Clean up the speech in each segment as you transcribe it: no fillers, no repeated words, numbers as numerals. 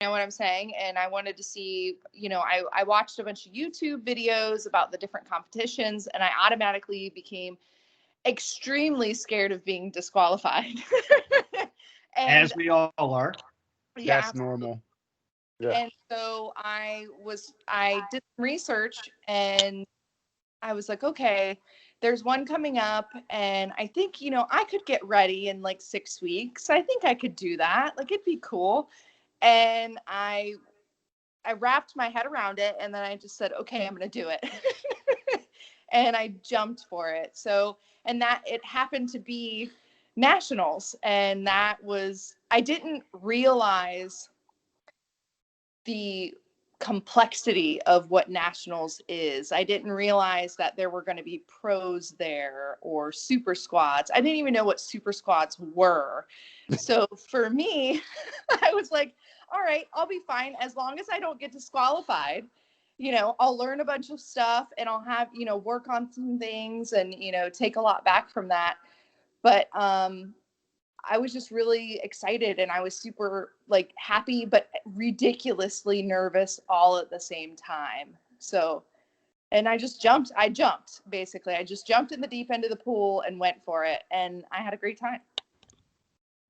know what I'm saying? And I wanted to see, I watched a bunch of YouTube videos about the different competitions, and I automatically became extremely scared of being disqualified. And as we all are. yeah, That's normal. Yeah. and so I did some research, and I was like, okay, there's one coming up, and I think, I could get ready in like 6 weeks. I think I could do that. Like, it'd be cool. And I wrapped my head around it, and then I just said, okay, I'm going to do it. And I jumped for it. So, and that it happened to be nationals. And I didn't realize the complexity of what nationals is. I didn't realize that there were going to be pros there or super squads. I didn't even know what super squads were. So for me, I was like, all right, I'll be fine as long as I don't get disqualified. I'll learn a bunch of stuff, and I'll have, work on some things and, take a lot back from that. But I was just really excited, and I was super like happy, but ridiculously nervous all at the same time. So, and I jumped basically. I just jumped in the deep end of the pool and went for it. And I had a great time.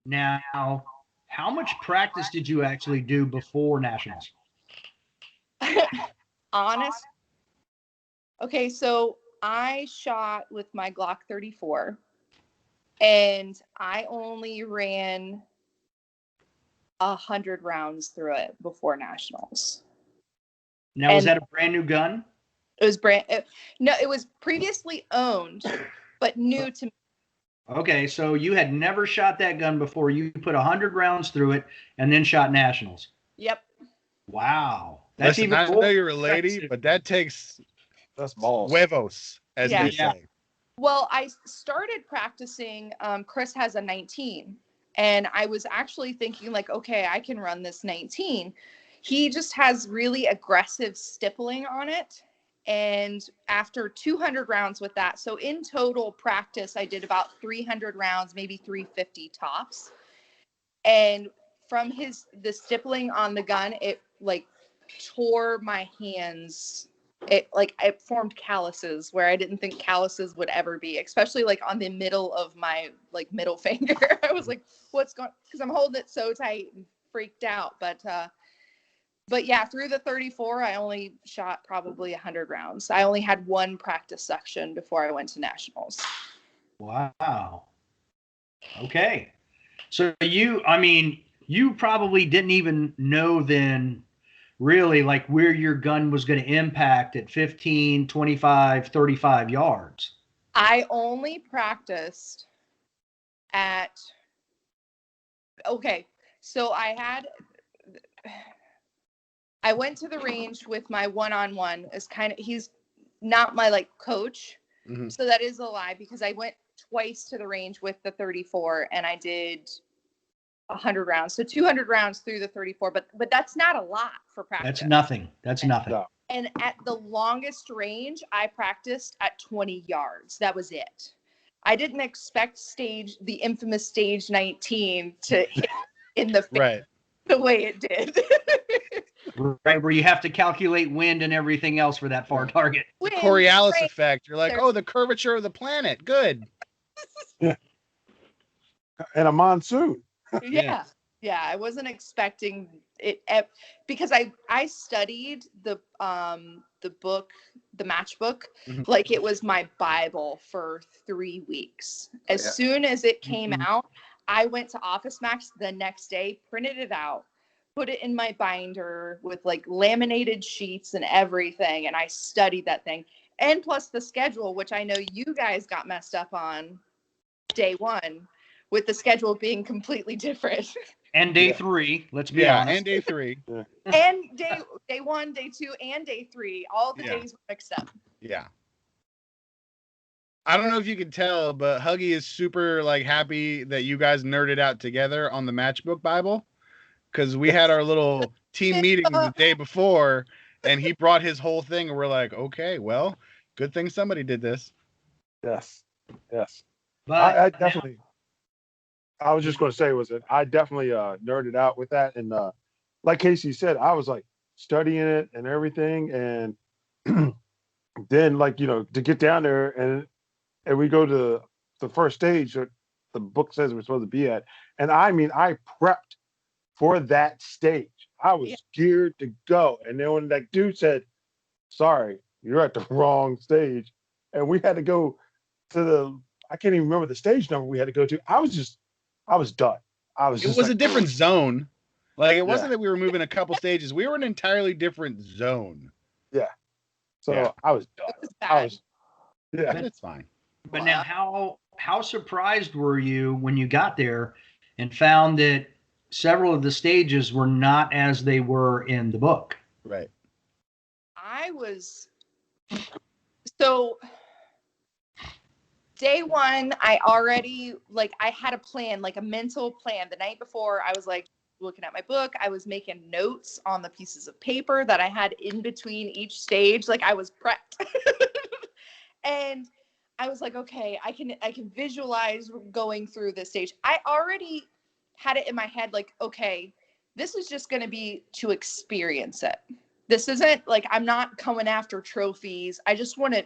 Now, how much practice did you actually do before nationals? Honest. Okay. So I shot with my Glock 34. And I only ran 100 rounds through it before nationals. Now, was that a brand new gun? It was no, it was previously owned, but new to me. Okay, so you had never shot that gun before. You put 100 rounds through it and then shot nationals. Yep. Wow. That's even I know you're a lady, but that's balls. Huevos, as they say. Well, I started practicing. Chris has a 19, and I was actually thinking like, okay, I can run this 19. He just has really aggressive stippling on it. And after 200 rounds with that, so in total practice, I did about 300 rounds, maybe 350 tops. And from the stippling on the gun, it like tore my hands. It formed calluses where I didn't think calluses would ever be, especially like on the middle of my like middle finger. I was like, what's going, because I'm holding it so tight and freaked out. But yeah, through the 34, I only shot probably 100 rounds. I only had one practice section before I went to nationals. Wow. Okay. So you probably didn't even know then really like where your gun was going to impact at 15, 25, 35 yards. I only practiced so I went to the range with my one-on-one. He's not my like coach. Mm-hmm. So that is a lie, because I went twice to the range with the 34 and I did 100 rounds. So 200 rounds through the 34, but that's not a lot for practice. That's nothing. And at the longest range, I practiced at 20 yards. That was it. I didn't expect the infamous stage 19 to hit in the face right. the way it did. Right, where you have to calculate wind and everything else for that far target. The Coriolis effect. You're like, the curvature of the planet. Good. Yeah. And a monsoon. Yeah. Yeah, I wasn't expecting it because I studied the book, the match book, like it was my Bible for 3 weeks. As soon as it came out, I went to Office Max the next day, printed it out, put it in my binder with like laminated sheets and everything, and I studied that thing. And plus the schedule, which I know you guys got messed up on day one, with the schedule being completely different. And day 3, let's be honest. And day 3. And day 1, day 2, and day 3. All the days were mixed up. Yeah. I don't know if you can tell, but Huggy is super like happy that you guys nerded out together on the Matchbook Bible, because we had our little team meeting the day before, and he brought his whole thing, and we're like, okay, well, good thing somebody did this. Yes. But I definitely. I was just going to say I definitely nerded out with that, and like Casey said, I was like studying it and everything, and then like to get down there and we go to the first stage that the book says we're supposed to be at, and I mean I prepped for that stage. I Yeah. was geared to go, and then when that dude said, "Sorry, you're at the wrong stage," and we had to go to I can't even remember the stage number we had to go to. I was done. I was It just was a like, different zone. Like it wasn't Yeah. that we were moving a couple stages. We were in an entirely different zone. yeah. So Yeah. I was done. It was I bad. was, yeah. But it's fine. But now, how surprised were you when you got there and found that several of the stages were not as they were in the book? Right. I was so day one, I already I had a plan, like a mental plan. The night before, I was like looking at my book. I was making notes on the pieces of paper that I had in between each stage. Like I was prepped. And I was like, okay, I can visualize going through this stage. I already had it in my head, like, okay, this is just going to be to experience it. This isn't like I'm not coming after trophies. I just want to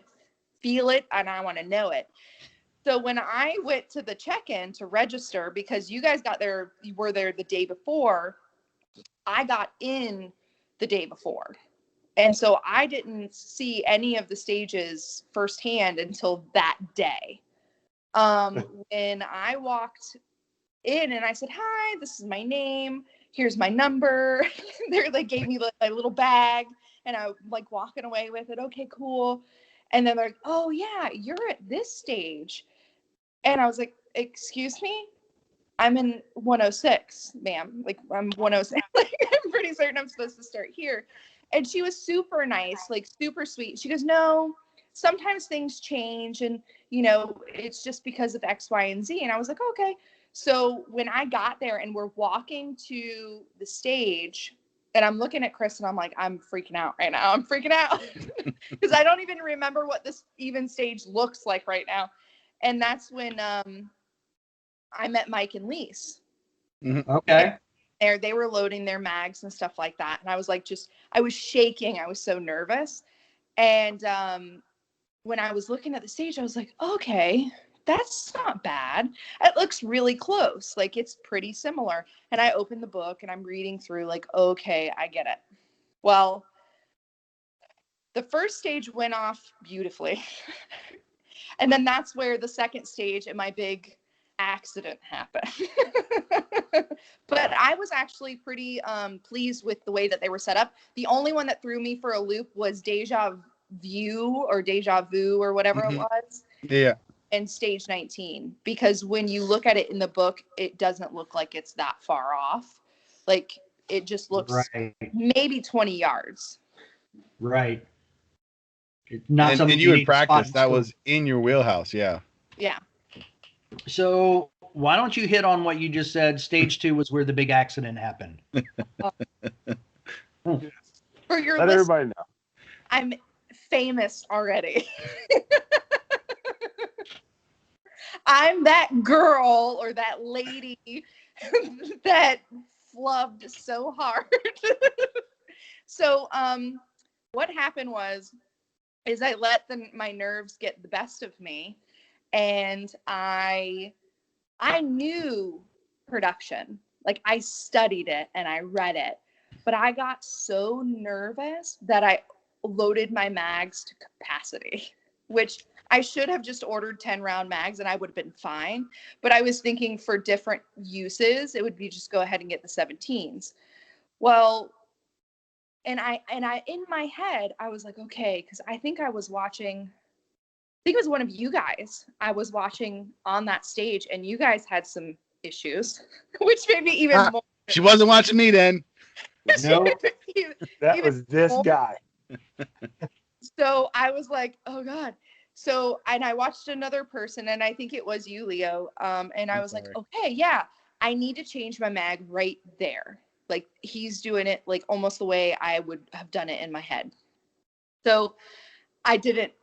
feel it and I want to know it. So when I went to the check-in to register, because you guys you were there the day before, I got in the day before. And so I didn't see any of the stages firsthand until that day. When I walked in and I said, "Hi, this is my name. Here's my number." They gave me a little bag and I like walking away with it. Okay, cool. And then they're like, "Oh yeah, you're at this stage." And I was like, "Excuse me? I'm in 106, ma'am. Like I'm 106. Like I'm pretty certain I'm supposed to start here." And she was super nice, like super sweet. She goes, "No, sometimes things change and it's just because of X, Y, and Z." And I was like, "Okay." So when I got there and we're walking to the stage and I'm looking at Chris and I'm like, I'm freaking out right now. I'm freaking out because I don't even remember what this even stage looks like right now. And that's when I met Mike and Lise. Mm-hmm. Okay. They were loading their mags and stuff like that. And I was like, I was shaking. I was so nervous. And when I was looking at the stage, I was like, okay, that's not bad. It looks really close. Like it's pretty similar. And I opened the book and I'm reading through like, okay, I get it. Well, the first stage went off beautifully. And then that's where the second stage and my big accident happened. But I was actually pretty pleased with the way that they were set up. The only one that threw me for a loop was Deja Vu or whatever it was. Yeah. And stage 19, because when you look at it in the book, it doesn't look like it's that far off. Like it just looks Right. maybe 20 yards. Right. It's not And something you had need to spot practiced. That and was in your wheelhouse. Yeah. Yeah. So why don't you hit on what you just said? Stage 2 was where the big accident happened. For your Let list, everybody know. I'm famous already. I'm that girl or that lady that flubbed so hard. So what happened is I let my nerves get the best of me, and I knew production. Like I studied it and I read it, but I got so nervous that I loaded my mags to capacity, which I should have just ordered 10 round mags and I would have been fine. But I was thinking for different uses, it would be just go ahead and get the 17s. Well, and I in my head, I was like, okay, because I think it was one of you guys I was watching on that stage, and you guys had some issues, which made me even more. She wasn't watching me then. No. That even was this more. guy. So I was like, oh God. So, and I watched another person, and I think it was you, Leo. And I was like, okay, yeah, I need to change my mag right there. Like he's doing it like almost the way I would have done it in my head. So I didn't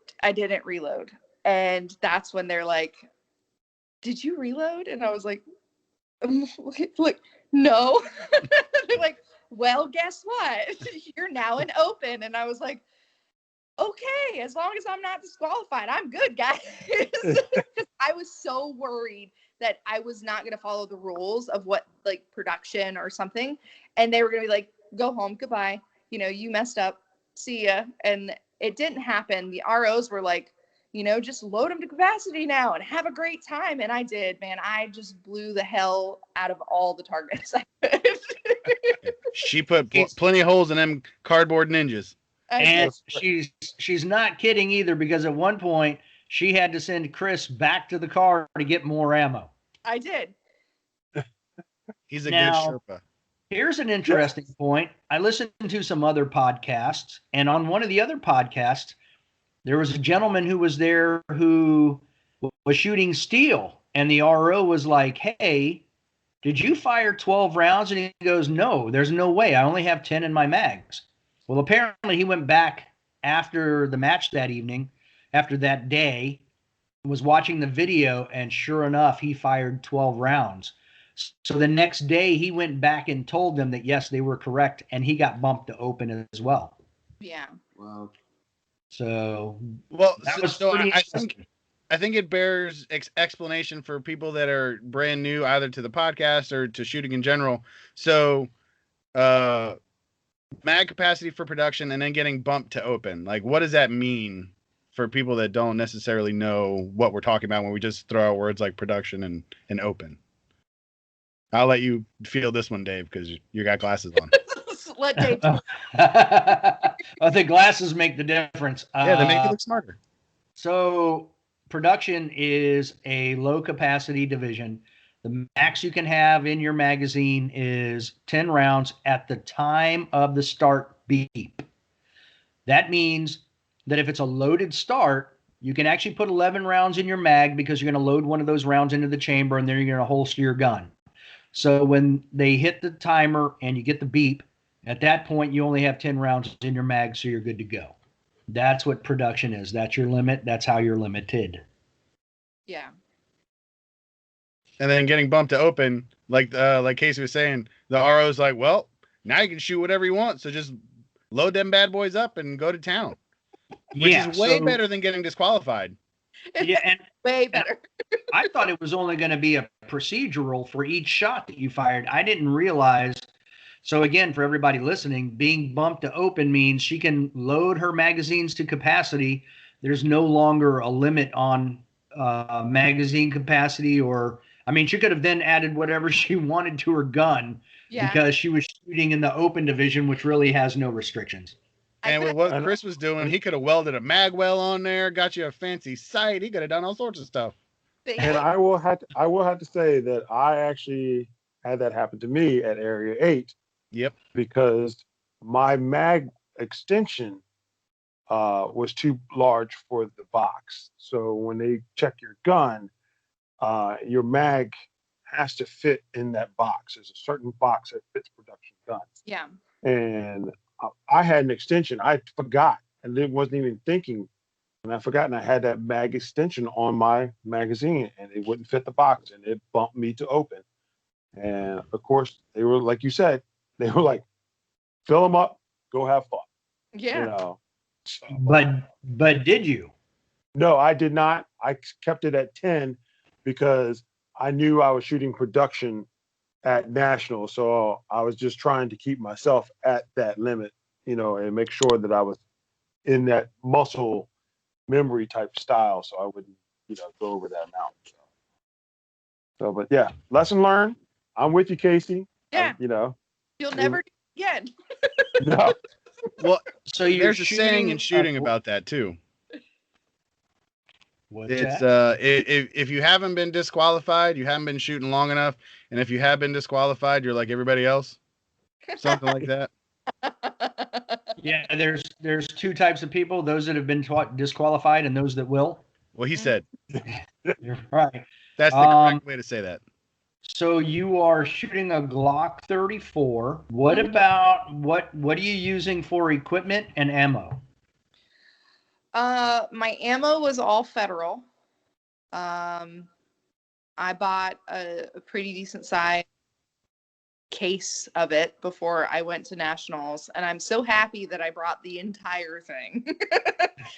reload. And that's when they're like, did you reload? And I was like, look, no. They're like, well, guess what? You're now in open. And I was like, okay, as long as I'm not disqualified, I'm good, guys. I was so worried that I was not going to follow the rules of what, like, production or something. And they were going to be like, go home, goodbye. You know, you messed up. See ya. And it didn't happen. The ROs were like, you know, just load them to capacity now and have a great time. And I did, man. I just blew the hell out of all the targets I could. She put plenty of holes in them cardboard ninjas. And she's not kidding either, because at one point she had to send Chris back to the car to get more ammo. I did. He's a good Sherpa. Here's an interesting point. I listened to some other podcasts, and on one of the other podcasts, there was a gentleman who was there who was shooting steel, and the RO was like, hey, did you fire 12 rounds? And he goes, no, there's no way. I only have 10 in my mags. Well, apparently he went back after the match that evening, after that day, was watching the video, and sure enough, he fired 12 rounds. So the next day he went back and told them that, yes, they were correct, and he got bumped to open as well. Yeah. Wow. So, well, I think it bears explanation for people that are brand new, either to the podcast or to shooting in general. So, mag capacity for production and then getting bumped to open. Like, what does that mean for people that don't necessarily know what we're talking about when we just throw out words like production and open? I'll let you feel this one, Dave, because you got glasses on. Let Dave. The glasses make the difference. Yeah, they make you look smarter. So production is a low capacity division. The max you can have in your magazine is 10 rounds at the time of the start beep. That means that if it's a loaded start, you can actually put 11 rounds in your mag, because you're going to load one of those rounds into the chamber, and then you're going to holster your gun. So when they hit the timer and you get the beep, at that point, you only have 10 rounds in your mag, so you're good to go. That's what production is. That's your limit. That's how you're limited. Yeah. And then getting bumped to open, like Casie was saying, the RO's like, well, now you can shoot whatever you want, so just load them bad boys up and go to town. Which is way better than getting disqualified. Yeah, and way better. I thought it was only going to be a procedural for each shot that you fired. I didn't realize. So again, for everybody listening, being bumped to open means she can load her magazines to capacity. There's no longer a limit on magazine capacity, or, I mean, she could have then added whatever she wanted to her gun, because she was shooting in the open division, which really has no restrictions. And with what Chris was doing, he could have welded a mag well on there, got you a fancy sight. He could have done all sorts of stuff. And I will have to say that I actually had that happen to me at Area 8. Yep. Because my mag extension was too large for the box. So when they check your gun, your mag has to fit in that box. There's a certain box that fits production guns. Yeah. And I had an extension. I forgot, and it wasn't even thinking. And I forgot, and I had that mag extension on my magazine, and it wouldn't fit the box, and it bumped me to open. And of course, they were, like you said, they were like, fill them up, go have fun. Yeah. You know. So, but did you? No, I did not. I kept it at 10 because I knew I was shooting production at National. So I was just trying to keep myself at that limit, you know, and make sure that I was in that muscle memory type style, so I wouldn't, you know, go over that amount. So but yeah, lesson learned. I'm with you, Casie. Yeah. You know, you'll never do it again. No. Well, so there's a saying in shooting about that too. What's that? If you haven't been disqualified, you haven't been shooting long enough, and if you have been disqualified, you're like everybody else. Something like that. Yeah, there's two types of people: those that have been disqualified and those that will. Well, he said. You're right. That's the correct way to say that. So you are shooting a Glock 34. What about what are you using for equipment and ammo? My ammo was all federal. I bought a pretty decent size case of it before I went to nationals, and I'm so happy that I brought the entire thing.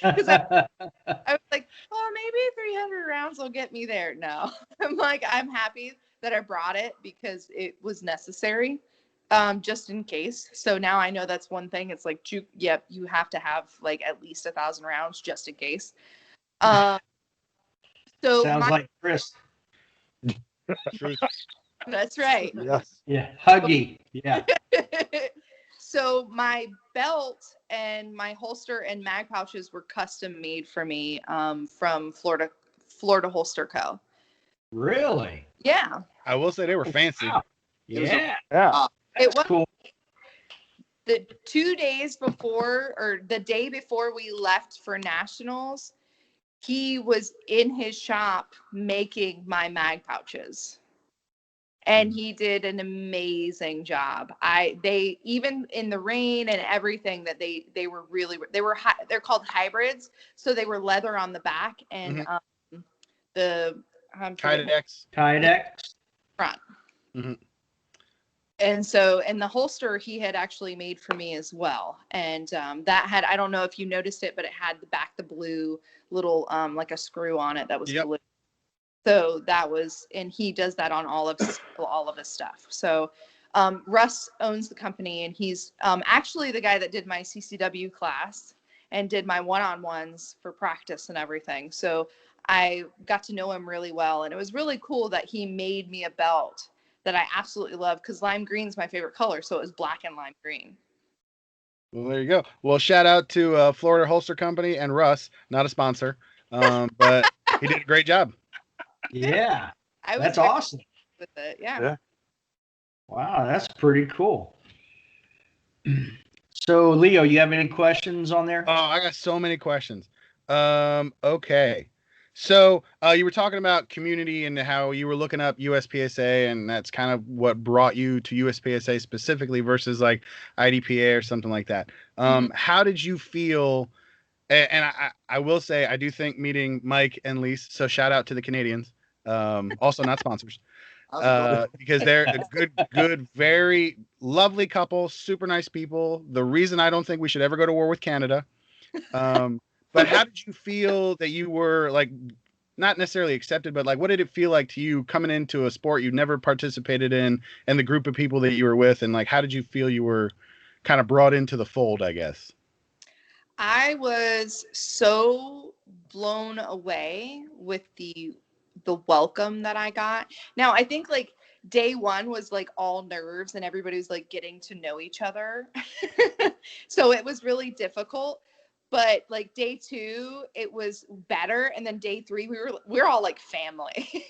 Because I was like, oh, maybe 300 rounds will get me there. No, I'm like, I'm happy that I brought it because it was necessary, just in case. So now I know that's one thing. It's like, yep, you have to have like at least 1,000 rounds just in case. So Sounds like Chris. Truth. that's right. Yes. Yeah. Huggy. Yeah. So my belt and my holster and mag pouches were custom made for me from Florida Holster Co. Really? Yeah. I will say they were fancy. Wow. Yeah. Yeah. It was Cool. the 2 days before, or the day before we left for nationals, he was in his shop making my mag pouches. And he did an amazing job. They even in the rain and everything that they were really, they're called hybrids. So they were leather on the back and the Kydex. Kydex. front. Mm-hmm. And so, and the holster he had actually made for me as well. And that had, I don't know if you noticed it, but it had the blue little like a screw on it that was blue. So that was, and he does that on all of his stuff. So Russ owns the company, and he's actually the guy that did my CCW class and did my one-on-ones for practice and everything. So I got to know him really well, and it was really cool that he made me a belt that I absolutely love, because lime green is my favorite color. So it was black and lime green. Well, there you go. Well, shout out to Florida Holster Company and Russ, not a sponsor, but he did a great job. Yeah. I was That's very awesome. with it. Yeah. Yeah. Wow, that's pretty cool. So, Leo, you have any questions on there? Oh, I got so many questions. Okay. So you were talking about community and how you were looking up USPSA, and that's kind of what brought you to USPSA specifically versus like IDPA or something like that. How did you feel? And I will say, I do think meeting Mike and Lise, so shout out to the Canadians, also not sponsors, because they're a good, very lovely couple, super nice people. The reason I don't think we should ever go to war with Canada. But how did you feel that you were like, not necessarily accepted, but like, what did it feel like to you coming into a sport you've never participated in, and the group of people that you were with, and like, how did you feel you were kind of brought into the fold, I guess? I was so blown away with the welcome that I got. Now, I think like day one was like all nerves and everybody was like getting to know each other. So it was really difficult. But like day two, it was better. And then day three, we're all like family.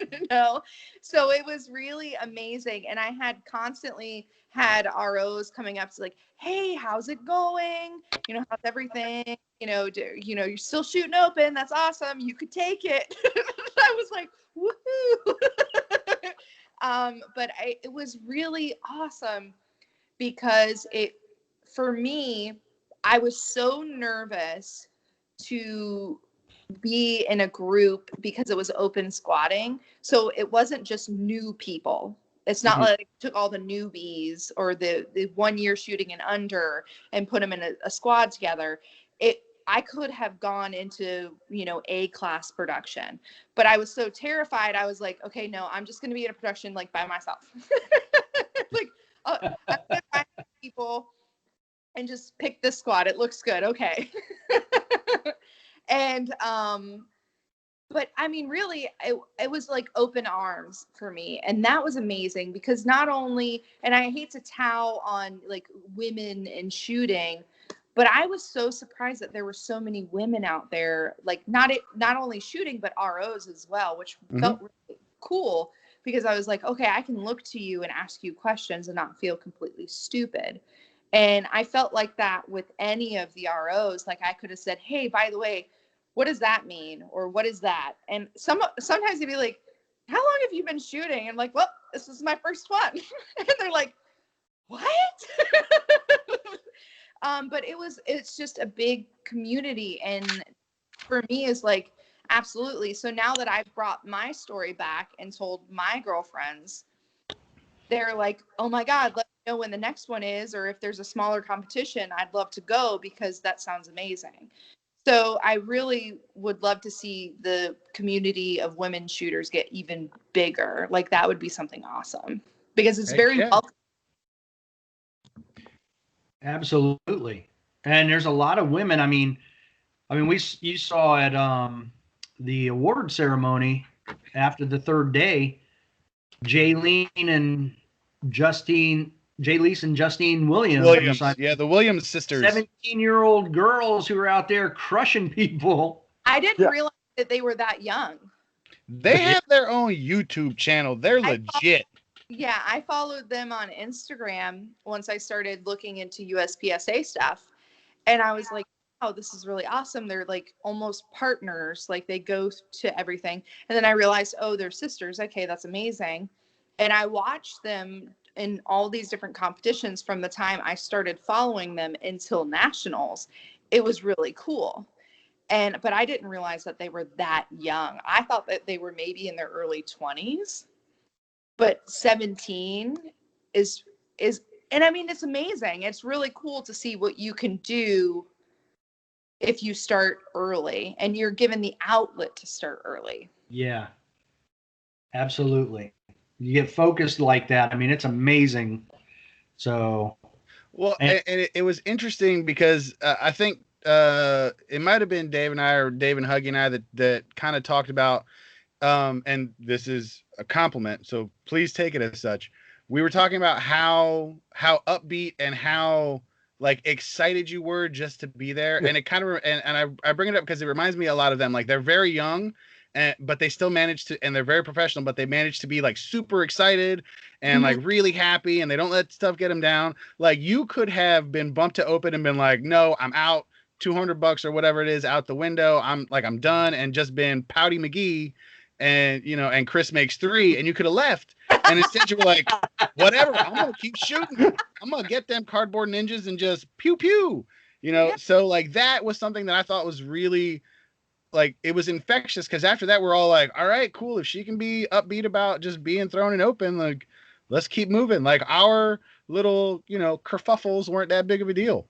You know? So it was really amazing. And I had constantly had ROs coming up to like, hey, how's it going? You know, how's everything? You know, you're still shooting open. That's awesome. You could take it. I was like, woohoo. But it was really awesome because for me, I was so nervous to be in a group because it was open squatting. So it wasn't just new people. It's not like I took all the newbies or the 1 year shooting and under and put them in a squad together. I could have gone into, A class production, but I was so terrified. I was like, okay, no, I'm just going to be in a production like by myself. Like, I'm going to find people and just pick this squad. It looks good. Okay. And, but I mean, really, it was like open arms for me. And that was amazing because not only, and I hate to tout on like women in shooting, but I was so surprised that there were so many women out there, like not only shooting, but ROs as well, which felt really cool because I was like, okay, I can look to you and ask you questions and not feel completely stupid. And I felt like that with any of the ROs. Like I could have said, hey, by the way, what does that mean? Or what is that? And sometimes they'd be like, how long have you been shooting? And like, well, this is my first one. And they're like, what? But it's just a big community. And for me is like, absolutely. So now that I've brought my story back and told my girlfriends, they're like, oh my God, let me know when the next one is, or if there's a smaller competition, I'd love to go because that sounds amazing. So I really would love to see the community of women shooters get even bigger. Like that would be something awesome because it's Heck very yeah. welcome. Absolutely. And there's a lot of women. You saw at the award ceremony after the third day, Jaylene and Justine, Jayleese and Justine Williams, Yeah, the Williams sisters. 17-year-old girls who are out there crushing people. I didn't realize that they were that young. They have their own YouTube channel. They're legit. Yeah, I followed them on Instagram once I started looking into USPSA stuff. And I was like, oh, this is really awesome. They're like almost partners. Like they go to everything. And then I realized, oh, they're sisters. Okay, that's amazing. And I watched them in all these different competitions from the time I started following them until nationals. It was really cool. But I didn't realize that they were that young. I thought that they were maybe in their early 20s. But 17 is and I mean, it's amazing. It's really cool to see what you can do if you start early and you're given the outlet to start early. Yeah, absolutely. You get focused like that. I mean, it's amazing. So, well, and it was interesting because I think it might have been Dave and I, or Dave and Huggy and I, that kind of talked about, and this is a compliment, so please take it as such. We were talking about how upbeat and how like excited you were just to be there, and it kind of and I bring it up because it reminds me a lot of them. Like they're very young, but they still manage to, and they're very professional, but they manage to be like super excited and like really happy, and they don't let stuff get them down. Like you could have been bumped to open and been like, no, I'm out, $200 or whatever it is out the window. I'm done, and just been pouty McGee, and and Chris makes 3, and you could have left. And instead you were like, whatever, I'm gonna keep shooting. I'm gonna get them cardboard ninjas and just pew pew. So like that was something that I thought was really, like, it was infectious, because after that we're all like, all right, cool, if she can be upbeat about just being thrown and open, like let's keep moving. Like our little kerfuffles weren't that big of a deal.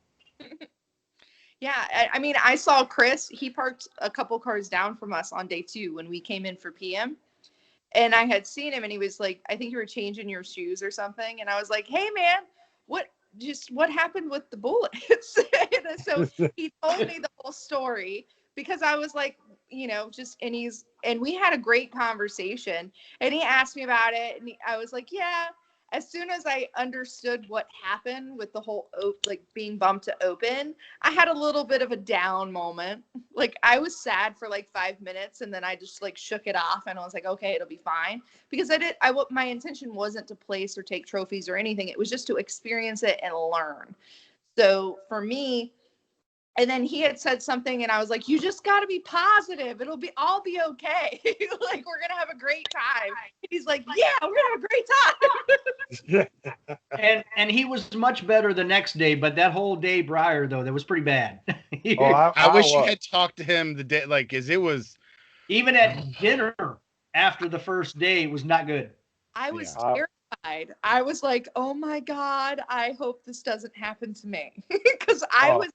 Yeah, I mean, I saw Chris, he parked a couple cars down from us on day 2 when we came in for PM. And I had seen him and he was like, I think you were changing your shoes or something. And I was like, hey man, what happened with the bullets? And so he told me the whole story, because I was like, and we had a great conversation, and he asked me about it. And I was like, yeah. As soon as I understood what happened with the whole like being bumped to open, I had a little bit of a down moment. Like I was sad for like 5 minutes, and then I just like shook it off, and I was like, okay, it'll be fine, because my intention wasn't to place or take trophies or anything. It was just to experience it and learn. So for me, and then he had said something, and I was like, you just got to be positive. I'll be okay. Like, we're going to have a great time. And he's like, yeah, we're going to have a great time. and he was much better the next day, but that whole day prior, though, that was pretty bad. I wish you had talked to him the day, like, because it was. Even at dinner after the first day, it was not good. I was terrified. I was like, oh my God, I hope this doesn't happen to me. Because I was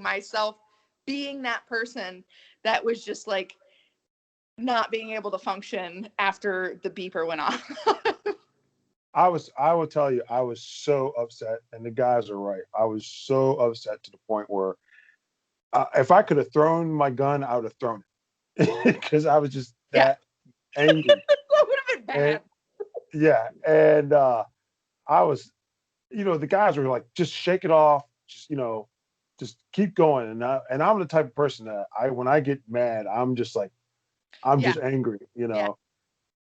myself being that person that was just like not being able to function after the beeper went off. I will tell you, I was so upset, and the guys are right. I was so upset to the point where if I could have thrown my gun, I would have thrown it, because I was just that angry. That would have been bad. And I was, the guys were like, just shake it off, just keep going. And I'm the type of person that when I get mad, I'm just like, just angry,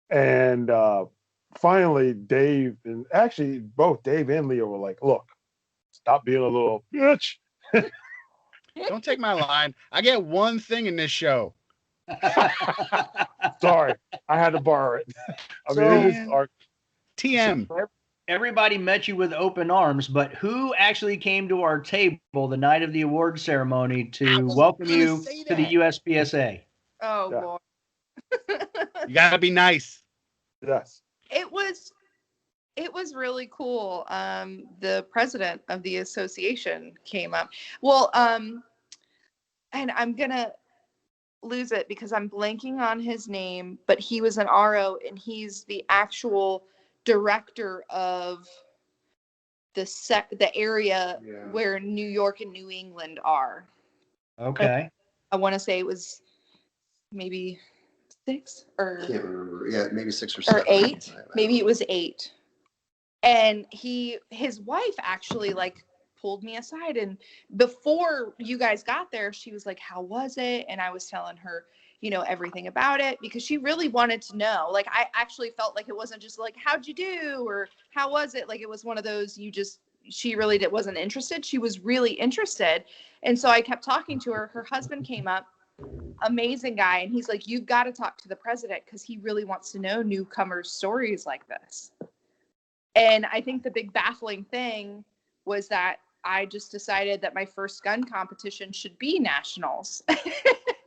And finally, Dave, and actually both Dave and Leo were like, look, stop being a little bitch. Don't take my line. I get one thing in this show. Sorry, I had to borrow it. It is our TM. So everybody met you with open arms, but who actually came to our table the night of the award ceremony to welcome you to the USPSA? Oh, boy. You gotta be nice. Yes. It was It was really cool. The president of the association came up. Well, and I'm gonna lose it because I'm blanking on his name, but he was an RO and he's the actual director of the area where New York and New England are. Okay. I want to say it was maybe 6 or Can't remember. Yeah, maybe 6 or or 7. 8. Maybe it was 8. And his wife actually like pulled me aside, and before you guys got there, she was like, how was it? And I was telling her, everything about it, because she really wanted to know. Like, I actually felt like it wasn't just like, how'd you do, or how was it? Like, it was one of those, she really wasn't interested. She was really interested. And so I kept talking to her. Her husband came up, amazing guy. And he's like, you've got to talk to the president because he really wants to know newcomers' stories like this. And I think the big baffling thing was that I just decided that my first gun competition should be nationals,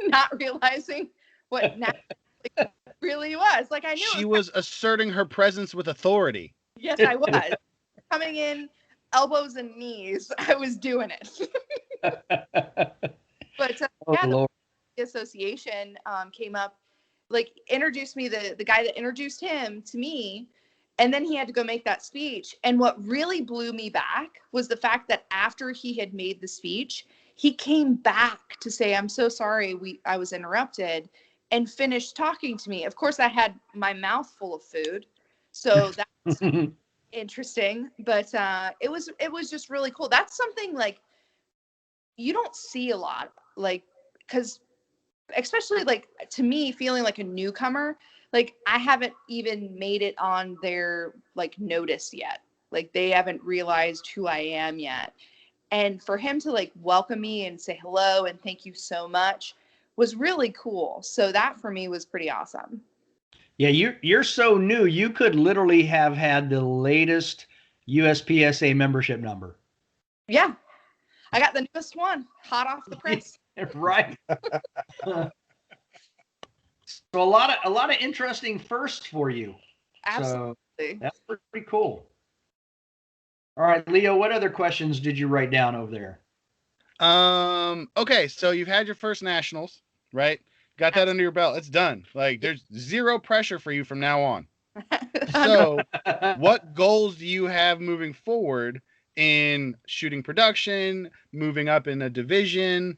not realizing what nationals really was. Like, I knew She was asserting her presence with authority. Yes, I was. Coming in elbows and knees, I was doing it. But Lord. the association came up, like, introduced me, the guy that introduced him to me. And then he had to go make that speech. And what really blew me back was the fact that after he had made the speech, he came back to say, I'm so sorry I was interrupted, and finished talking to me. Of course, I had my mouth full of food. So that's interesting. But it was just really cool. That's something like you don't see a lot, like, because especially like to me, feeling like a newcomer, like I haven't even made it on their like notice yet. Like they haven't realized who I am yet. And for him to like welcome me and say hello and thank you so much was really cool. So that for me was pretty awesome. Yeah, you're so new. You could literally have had the latest USPSA membership number. Yeah. I got the newest one, hot off the press. Right. So a lot of interesting firsts for you. Absolutely. So that's pretty cool. All right, Leo, what other questions did you write down over there? Okay, so you've had your first nationals, right? Got that under your belt. It's done. Like there's zero pressure for you from now on. So what goals do you have moving forward in shooting production, moving up in a division,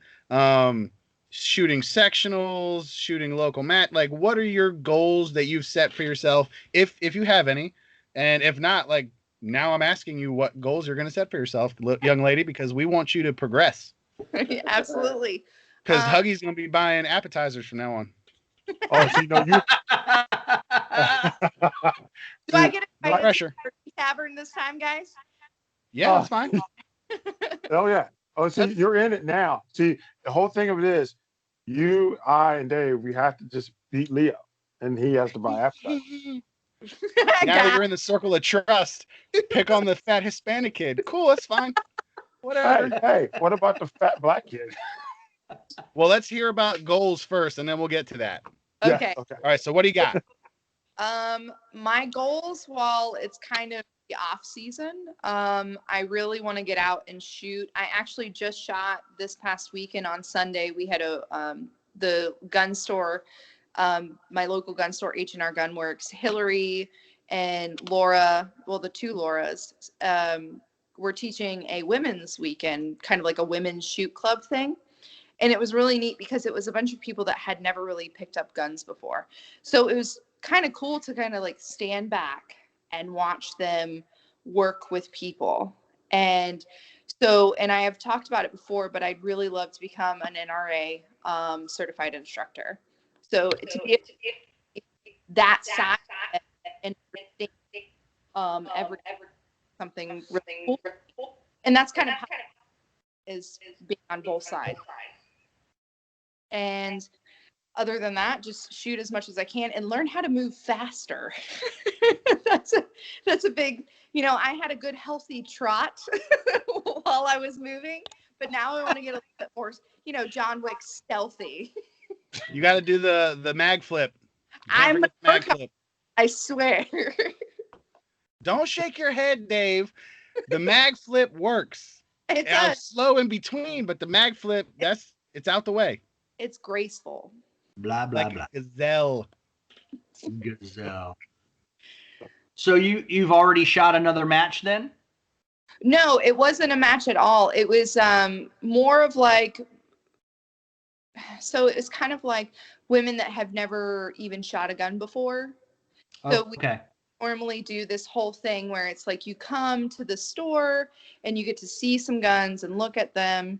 shooting sectionals, shooting local match? Like, what are your goals that you've set for yourself, if you have any? And if not, like, now I'm asking you what goals you're going to set for yourself, young lady, because we want you to progress. Absolutely. Because Huggy's going to be buying appetizers from now on. Oh, so you. Do I get No pressure. to tavern this time, guys? Yeah, that's fine. Oh yeah. Oh, see, you're in it now. See, the whole thing of it is, you, I, and Dave, we have to just beat Leo, and he has to buy appetizers. Now you're in the circle of trust. Pick on the fat Hispanic kid. Cool, that's fine. Whatever. Hey, what about the fat black kid? Well, let's hear about goals first, and then we'll get to that. Okay. Yeah, okay. All right, so what do you got? My goals, while it's kind of the off season, I really want to get out and shoot. I actually just shot this past weekend on Sunday. We had the gun store, my local gun store, H&R Gunworks. Hillary and Laura, well, the two Lauras, were teaching a women's weekend, kind of like a women's shoot club thing. And it was really neat because it was a bunch of people that had never really picked up guns before. So it was kind of cool to kind of like stand back and watch them work with people. And I have talked about it before, but I'd really love to become an NRA certified instructor. So to be that side and every something really cool. And that's kind of how it is being on both sides. And other than that, just shoot as much as I can and learn how to move faster. That's a big, I had a good healthy trot while I was moving, but now I want to get a little bit more, John Wick stealthy. You got to do the mag flip. I'm mag flip. I swear. Don't shake your head, Dave. The mag flip works. It And I'm does. slow in between, but the mag flip, it's out the way. It's graceful. Blah blah Like blah. a gazelle. Gazelle. So you've already shot another match then? No, it wasn't a match at all. It was more of like, so it's kind of like women that have never even shot a gun before. So we Okay. normally do this whole thing where it's like you come to the store and you get to see some guns and look at them.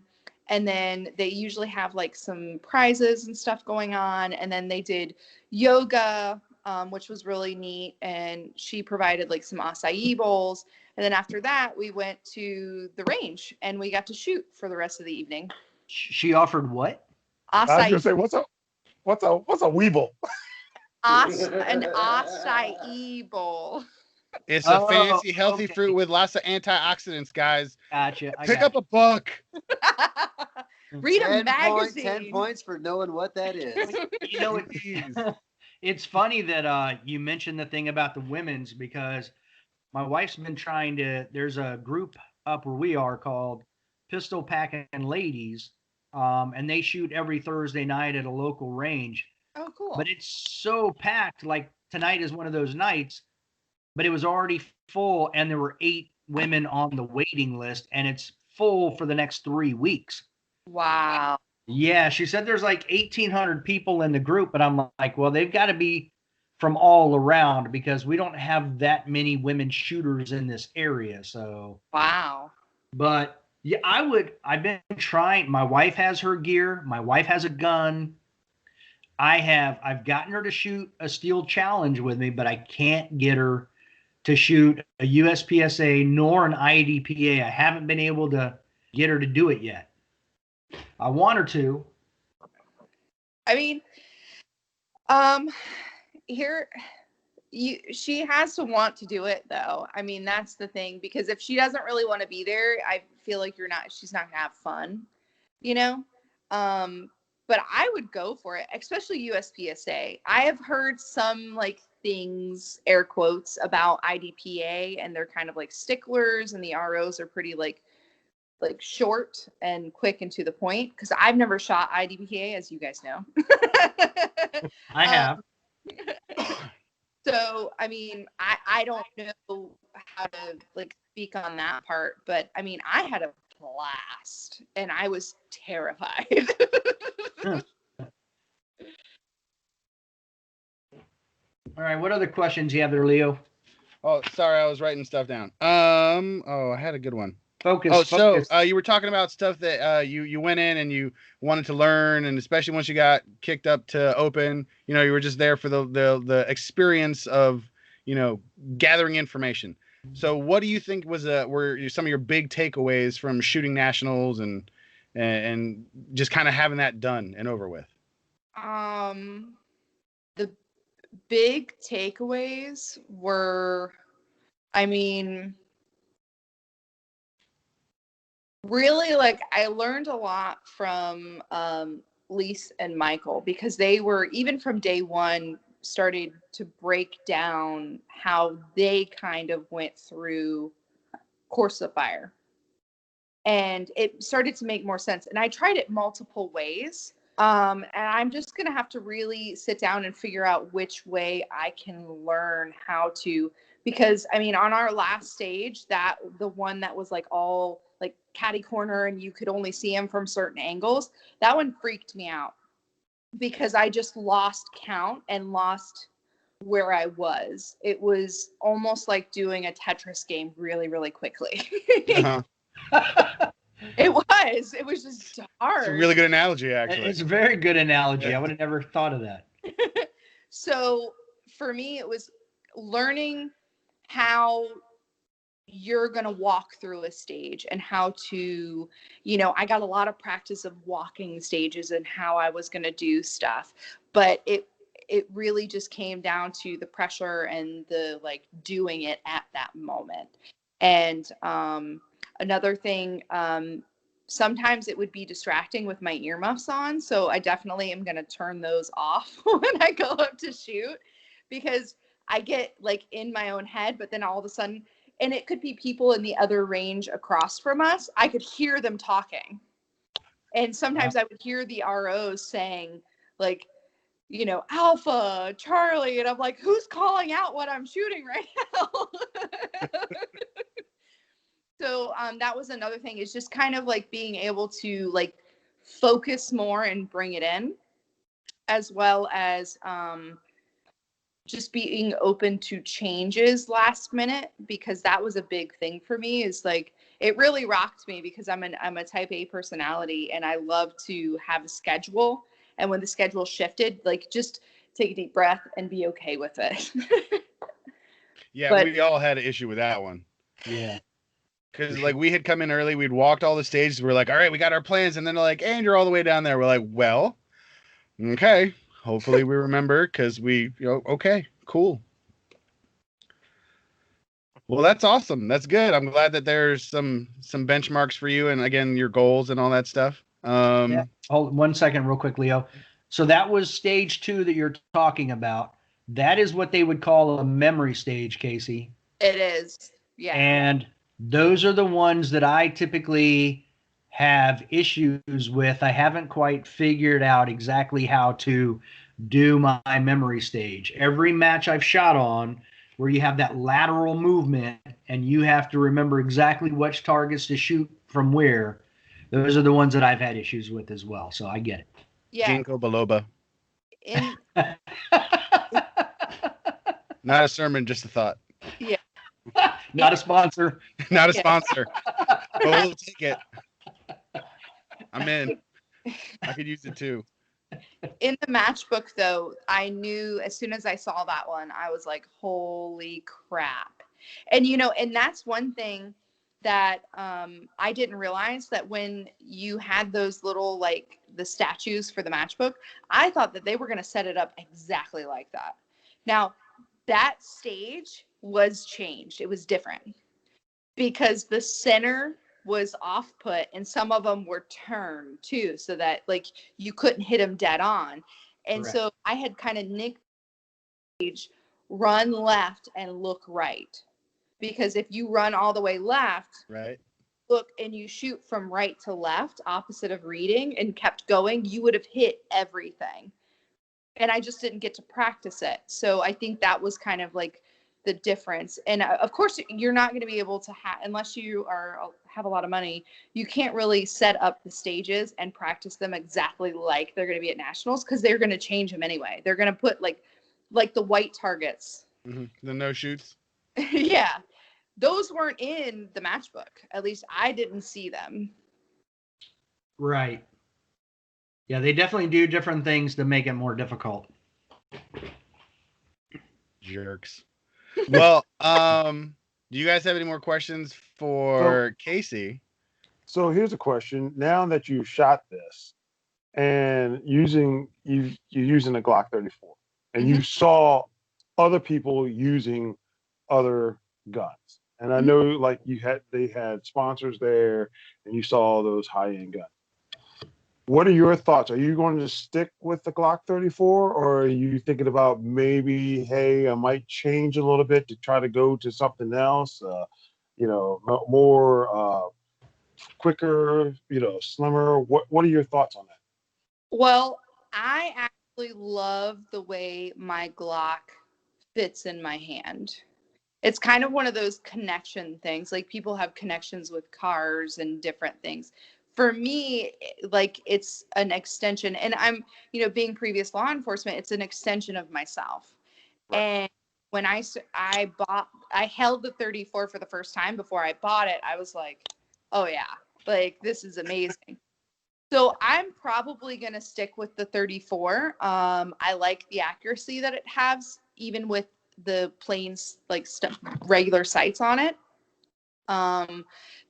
And then they usually have like some prizes and stuff going on. And then they did yoga, which was really neat. And she provided like some acai bowls. And then after that, we went to the range and we got to shoot for the rest of the evening. She offered what? I was gonna Acai, say, what's a weeble? an acai bowl. It's a Oh, fancy, healthy okay. fruit with lots of antioxidants, guys. Gotcha. Pick up a book. Read a magazine. 10 points for knowing what that is. You know, it's funny that you mentioned the thing about the women's, because my wife's been trying to. There's a group up where we are called Pistol Packing Ladies, and they shoot every Thursday night at a local range. Oh, cool. But it's so packed. Like tonight is one of those nights, but it was already full, and there were 8 women on the waiting list, and it's full for the next 3 weeks. Wow. Yeah, she said there's like 1,800 people in the group, but I'm like, well, they've got to be from all around because we don't have that many women shooters in this area. So, Wow. but yeah, I've been trying. My wife has her gear. My wife has a gun. I've gotten her to shoot a steel challenge with me, but I can't get her to shoot a USPSA nor an IDPA. I haven't been able to get her to do it yet. I want her to. I mean, she has to want to do it though. I mean, that's the thing, because if she doesn't really want to be there, I feel like she's not gonna have fun, you know? But I would go for it, especially USPSA. I have heard some like things, air quotes, about IDPA, and they're kind of like sticklers, and the ROs are pretty like short and quick and to the point, because I've never shot IDPA, as you guys know. I have. So, I mean, I don't know how to like speak on that part, but I mean, I had a blast and I was terrified. All right, what other questions you have there, Leo? Oh, sorry, I was writing stuff down. I had a good one. Focus. So you were talking about stuff that you went in and you wanted to learn, and especially once you got kicked up to open, you were just there for the experience of gathering information. So what do you think were some of your big takeaways from shooting nationals and just kind of having that done and over with? The big takeaways were, I mean, really, like, I learned a lot from Lise and Michael, because they were, even from day one, started to break down how they kind of went through Course of Fire. And it started to make more sense. And I tried it multiple ways. And I'm just going to have to really sit down and figure out which way I can learn how to, because I mean, on our last stage, the one that was like all like catty corner and you could only see him from certain angles, that one freaked me out, because I just lost count and lost where I was. It was almost like doing a Tetris game really, really quickly. Uh-huh. It was just hard. It's a really good analogy, actually. It's a very good analogy. Yeah. I would have never thought of that. So for me, it was learning how you're going to walk through a stage and how to, I got a lot of practice of walking stages and how I was going to do stuff, but it really just came down to the pressure and the like doing it at that moment. And another thing, sometimes it would be distracting with my earmuffs on, so I definitely am going to turn those off when I go up to shoot, because I get like in my own head, but then all of a sudden, and it could be people in the other range across from us, I could hear them talking. And sometimes I would hear the ROs saying, like, you know, Alpha, Charlie, and I'm like, who's calling out what I'm shooting right now? So that was another thing, is just kind of like being able to like focus more and bring it in, as well as just being open to changes last minute, because that was a big thing for me. Is like, it really rocked me because I'm a type A personality, and I love to have a schedule. And when the schedule shifted, like, just take a deep breath and be okay with it. Yeah, But we all had an issue with that one. Yeah. Because like we had come in early, we'd walked all the stages. We're like, all right, we got our plans, and then they're like, and you're all the way down there. We're like, well, okay. Hopefully we remember, because okay, cool. Well, that's awesome. That's good. I'm glad that there's some benchmarks for you, and again, your goals and all that stuff. Yeah. Hold 1 second, real quick, Leo. So that was stage 2 that you're talking about. That is what they would call a memory stage, Casey. it is. Yeah. And those are the ones that I typically have issues with. I haven't quite figured out exactly how to do my memory stage. Every match I've shot on, where you have that lateral movement and you have to remember exactly which targets to shoot from where, those are the ones that I've had issues with as well. So I get it. Yeah. Ginkgo biloba. In Not a sermon, just a thought. yeah. Not a sponsor. Not a Yeah. sponsor. But we'll take it. I'm in. I could use it too. In the matchbook, though, I knew as soon as I saw that one, I was like, holy crap. And, you know, and that's one thing that I didn't realize, that when you had those little, like, the statues for the matchbook, I thought that they were going to set it up exactly like that. Now, that stage was changed. It was different because the center was off put, and some of them were turned too, so that like you couldn't hit them dead on. And Correct. so I had kind of nicked run left and look right, because if you run all the way left, Right. look, and you shoot from right to left opposite of reading and kept going, you would have hit everything. And I just didn't get to practice it. So I think that was kind of like the difference. And of course, you're not going to be able to unless you have a lot of money, you can't really set up the stages and practice them exactly like they're going to be at nationals, because they're going to change them anyway. They're going to put like the white targets. Mm-hmm. The no shoots. Yeah, those weren't in the matchbook. At least I didn't see them. Right. Yeah, they definitely do different things to make it more difficult. Jerks. Well, do you guys have any more questions for Casey? So here's a question. Now that you shot this and you're using a Glock 34, and you saw other people using other guns, and I know like they had sponsors there, and you saw those high-end guns. What are your thoughts? Are you going to stick with the Glock 34, or are you thinking about maybe, hey, I might change a little bit to try to go to something else, more quicker, slimmer? What are your thoughts on that? Well, I actually love the way my Glock fits in my hand. It's kind of one of those connection things. Like, people have connections with cars and different things. For me, like, it's an extension, and I'm, being previous law enforcement, it's an extension of myself. Right. And when I held the 34 for the first time before I bought it, I was like, oh yeah, like, this is amazing. So I'm probably going to stick with the 34. I like the accuracy that it has, even with the plain, like, regular sights on it.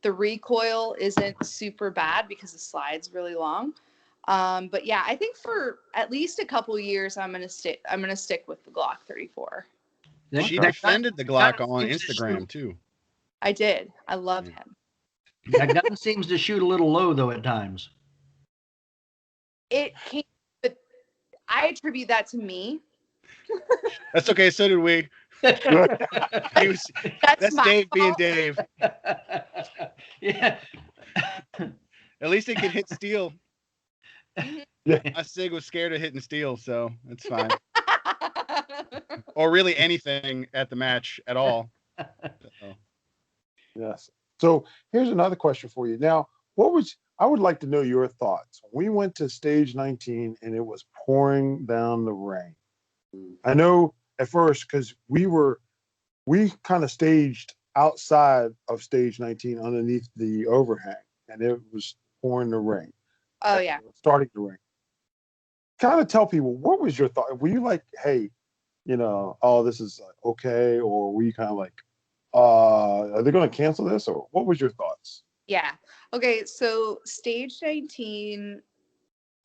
The recoil isn't super bad because the slide's really long. But yeah, I think for at least a couple years, I'm gonna stick with the Glock 34. She defended the Glock on Instagram too. I did. I love him. That gun seems to shoot a little low though at times. It can't, but I attribute that to me. That's okay. So did we. That's my Dave being fault. Dave. Yeah. At least it can hit steel. Mhm. My Sig was scared of hitting steel, so it's fine. Or really anything at the match at all. So. Yes. So here's another question for you. Now, I would like to know your thoughts. We went to stage 19 and it was pouring down the rain. I know at first because we kind of staged outside of stage 19 underneath the overhang and it was pouring the rain. Oh yeah. Starting to rain. Kind of tell people, what was your thought? Were you like, hey, oh, this is okay? Or were you kind of like, are they going to cancel this? Or what was your thoughts? Yeah. Okay, so stage 19,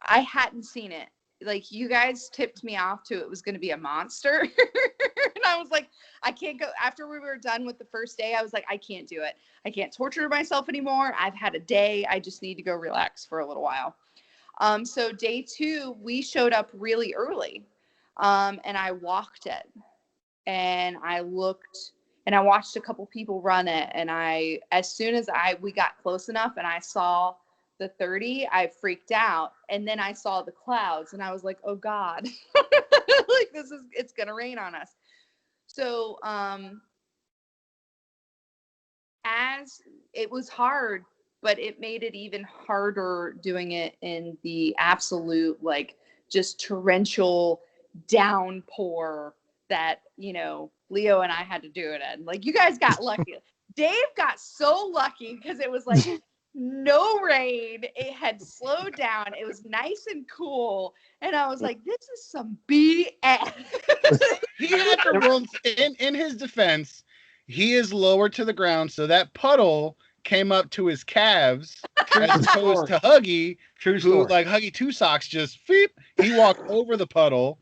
I hadn't seen it. Like you guys tipped me off to it was going to be a monster. And I was like, I can't go. After we were done with the first day, I was like, I can't do it. I can't torture myself anymore. I've had a day. I just need to go relax for a little while. So day 2, we showed up really early. And I walked it. And I looked and I watched a couple people run it. And as soon as we got close enough and I saw the 30, I freaked out. And then I saw the clouds and I was like, oh God, like it's going to rain on us. So, as it was hard, but it made it even harder doing it in the absolute, like just torrential downpour that, Leo and I had to do it in. Like you guys got lucky. Dave got so lucky because it was like no rain. It had slowed down. It was nice and cool. And I was like, this is some BS. He had to run in his defense. He is lower to the ground, so that puddle came up to his calves as opposed to Huggy, True who story. like Huggy Two Socks just feep. He walked over the puddle,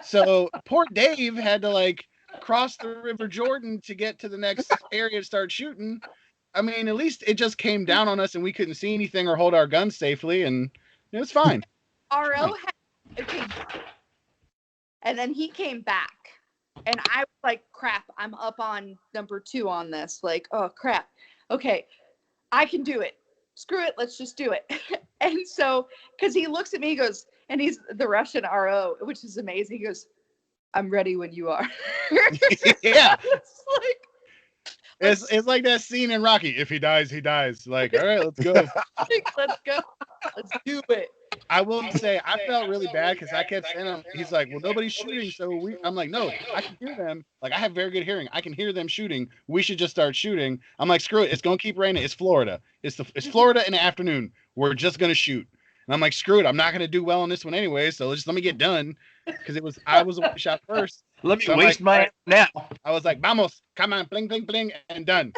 So poor Dave had to like cross the River Jordan to get to the next area to start shooting. I mean, at least it just came down on us and we couldn't see anything or hold our guns safely, and it was fine. RO had okay, and then he came back. And I was like, crap, I'm up on number 2 on this. Like, oh, crap. Okay, I can do it. Screw it. Let's just do it. And so, because he looks at me, he goes, and he's the Russian RO, which is amazing. He goes, I'm ready when you are. Yeah. It's It's like that scene in Rocky. If he dies, he dies. Like, all right, let's go. let's go. Let's do it. I will say I felt really bad because I kept saying he's like, well, nobody's shooting, so I'm like, no, I can hear them. Like I have very good hearing. I can hear them shooting. We should just start shooting. I'm like, screw it. It's gonna keep raining. It's Florida. It's Florida in the afternoon. We're just gonna shoot. And I'm like, screw it. I'm not gonna do well on this one anyway. So just let me get done because I was the one shot first. Let me So waste my now. I was like, vamos, come on, bling, bling, bling, and done.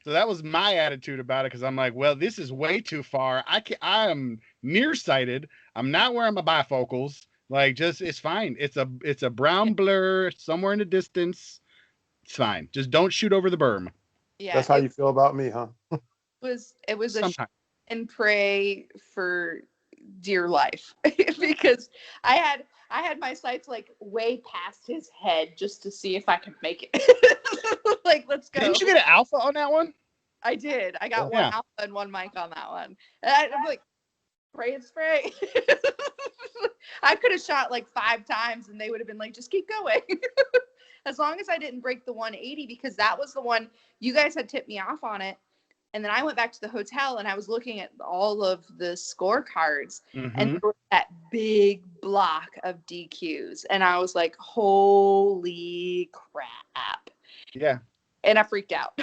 So that was my attitude about it because I'm like, well, this is way too far. I am nearsighted. I'm not wearing my bifocals. Like, just it's fine. It's a brown blur somewhere in the distance. It's fine. Just don't shoot over the berm. Yeah, That's how you feel about me, huh? it was a Sometimes. and pray for dear life because I had my sights like way past his head just to see if I could make it. Like, let's go. Didn't you get an alpha on that one? I did. I got Yeah. one alpha and one mic on that one. And I'm like, pray and spray. I could have shot like 5 times and they would have been like, just keep going. As long as I didn't break the 180, because that was the one you guys had tipped me off on it. And then I went back to the hotel and I was looking at all of the scorecards and there was that big block of DQs. And I was like, holy crap. Yeah. And I freaked out.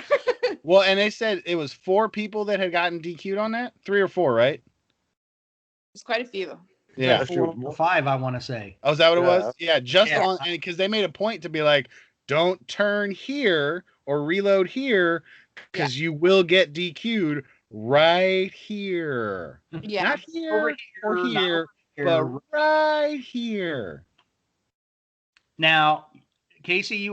Well, and they said it was 4 people that had gotten DQ'd on that. 3 or 4, right? There's quite a few. Yeah. That's 4 true. or 5, I want to say. Oh, is that what it Yeah. was? Yeah, just Yeah. on because they made a point to be like, don't turn here or reload here because you will get DQ'd right here. Yeah. Not here Over or here, not here, here. but right here. Now, Casie, you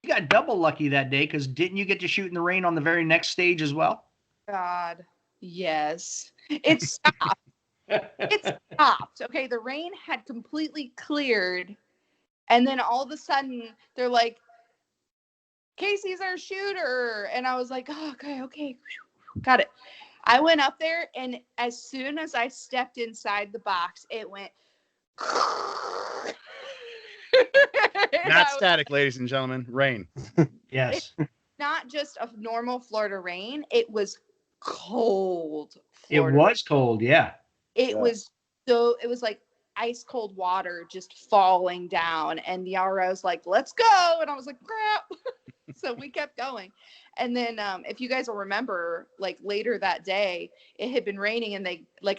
got double lucky that day because didn't you get to shoot in the rain on the very next stage as well? God, yes. It stopped. It stopped. Okay, the rain had completely cleared And then all of a sudden they're like, Casey's our shooter. And I was like, oh, okay. Got it. I went up there, and as soon as I stepped inside the box, it went. Not static, ladies and gentlemen. Rain. Yes. Not just a normal Florida rain. It was cold. It was cold. Yeah. It was like ice cold water just falling down. And the RO was like, let's go. And I was like, crap. So we kept going. And then if you guys will remember, like later that day, it had been raining, and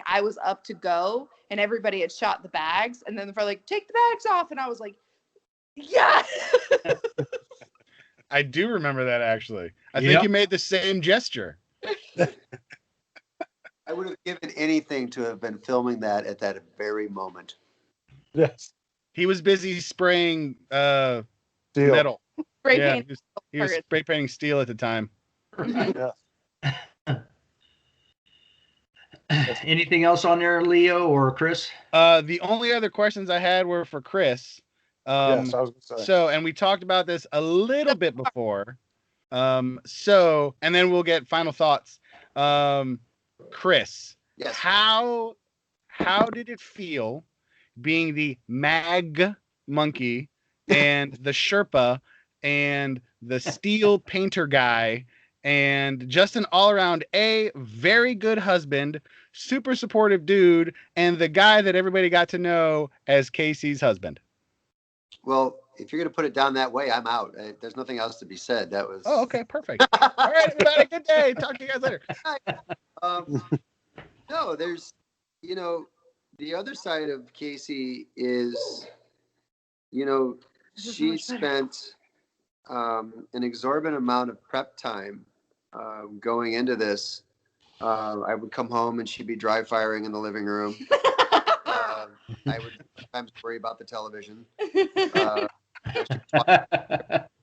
I was up to go, and everybody had shot the bags. And then they're like, take the bags off. And I was like, yeah. I do remember that, actually. I think you made the same gesture. I would have given anything to have been filming that at that very moment. Yes. He was busy spraying Steel. metal. Spray paint. He was spray painting steel at the time. Mhm. Yeah. Anything else on there, Leo or Chris? The only other questions I had were for Chris. Yes, I was gonna say. So, and we talked about this a little bit before. So, and then we'll get final thoughts. Chris, Yes. how did it feel being the mag monkey and the Sherpa and the steel painter guy and just an all-around very good husband, super supportive dude, and the guy that everybody got to know as Casey's husband? Well, if you're going to put it down that way, I'm out. There's nothing else to be said. That was. Oh, okay, perfect. All right, everybody, good day. Talk to you guys later. No, there's, the other side of Casey is, she spent an exorbitant amount of prep time going into this. I would come home and she'd be dry firing in the living room. I would sometimes worry about the television.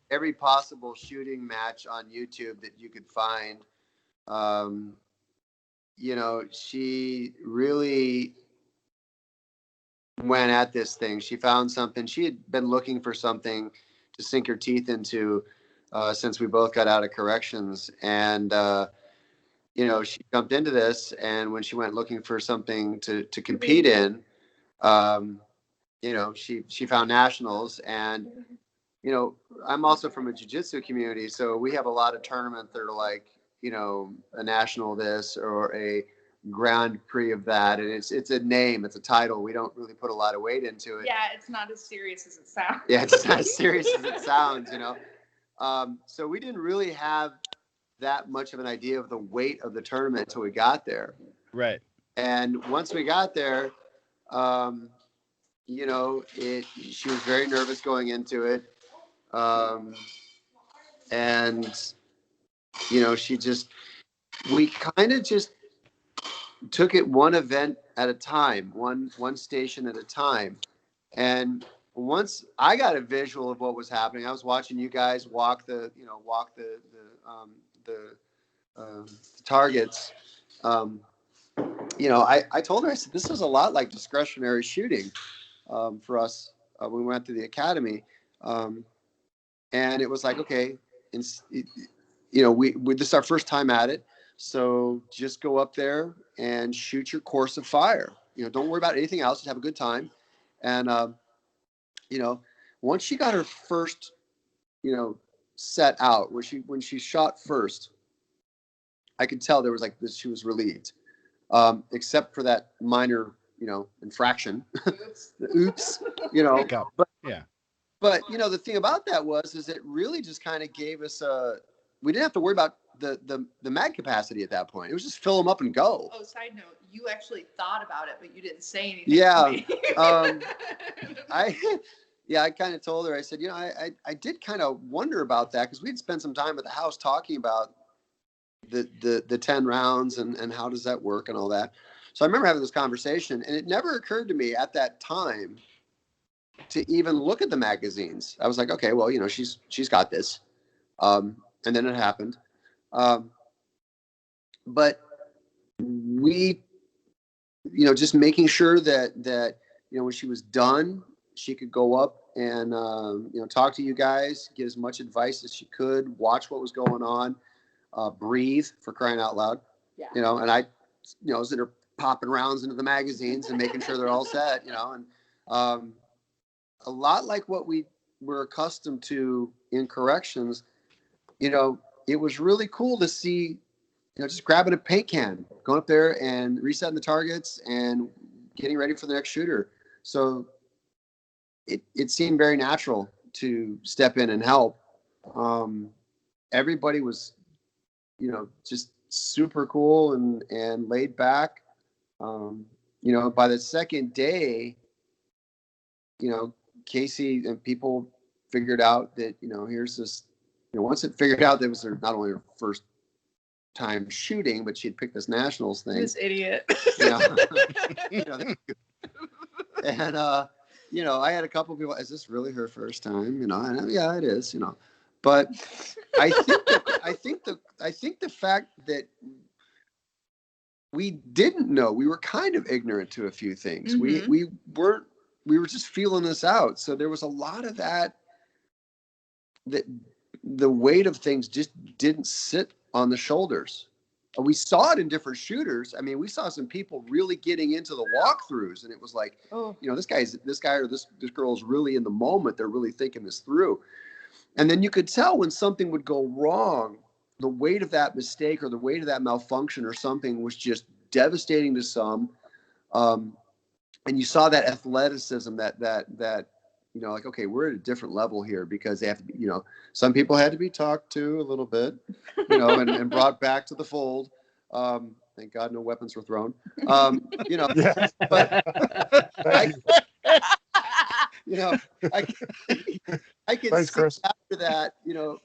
Every possible shooting match on YouTube that you could find. She really went at this thing. She found something. She had been looking for something to sink her teeth into since we both got out of corrections. And, she jumped into this. And when she went looking for something to compete in, she found nationals. And, I'm also from a jiu-jitsu community. So we have a lot of tournaments that are like, a national this or a Grand Prix of that. And it's a name, it's a title. We don't really put a lot of weight into it. Yeah, it's not as serious as it sounds. Yeah, it's not as serious as it sounds, So we didn't really have that much of an idea of the weight of the tournament until we got there. Right. And once we got there, she was very nervous going into it. We kind of just took it one event at a time, one station at a time. And once I got a visual of what was happening, I was watching you guys walk the targets. I told her, I said, this is a lot like discretionary shooting for us when we went to the academy. And it was like, okay, this is our first time at it. So just go up there and shoot your course of fire. Don't worry about anything else. Just have a good time. And, once she got her first, set out, when she shot first, I could tell there was like this, she was relieved, except for that minor, infraction. Oops. But, yeah. But, the thing about that is it really just kind of gave us we didn't have to worry about the mag capacity at that point. It was just fill them up and go. Oh, side note, you actually thought about it, but you didn't say anything. Yeah. I kind of told her, I said, I did kind of wonder about that because we'd spent some time at the house talking about the 10 rounds and how does that work and all that. So I remember having this conversation, and it never occurred to me at that time to even look at the magazines. I was like, okay, well, she's got this. And then it happened. But we, just making sure that when she was done, she could go up and talk to you guys, get as much advice as she could, watch what was going on, breathe, for crying out loud. Yeah. And I was in her popping rounds into the magazines and making sure they're all set, and a lot like what we were accustomed to in corrections. It was really cool to see, just grabbing a paint can, going up there and resetting the targets and getting ready for the next shooter. So it seemed very natural to step in and help. Everybody was, just super cool and laid back. By the second day, Casie and people figured out that, here's this, once it figured out that it was not only her first time shooting, but she'd picked this nationals thing. This idiot. And I had a couple of people, is this really her first time? And yeah, it is, But I think the fact that we didn't know, we were kind of ignorant to a few things. Mm-hmm. We were just feeling this out. So there was a lot of that the weight of things just didn't sit on the shoulders. We saw it in different shooters. I mean, we saw some people really getting into the walkthroughs, and it was like, this guy or this girl is really in the moment. They're really thinking this through. And then you could tell when something would go wrong, the weight of that mistake or the weight of that malfunction or something was just devastating to some. And you saw that athleticism that like, okay, we're at a different level here, because they have to be, some people had to be talked to a little bit, and brought back to the fold. Thank God no weapons were thrown. Yes. But I could Thanks, see Chris. after that,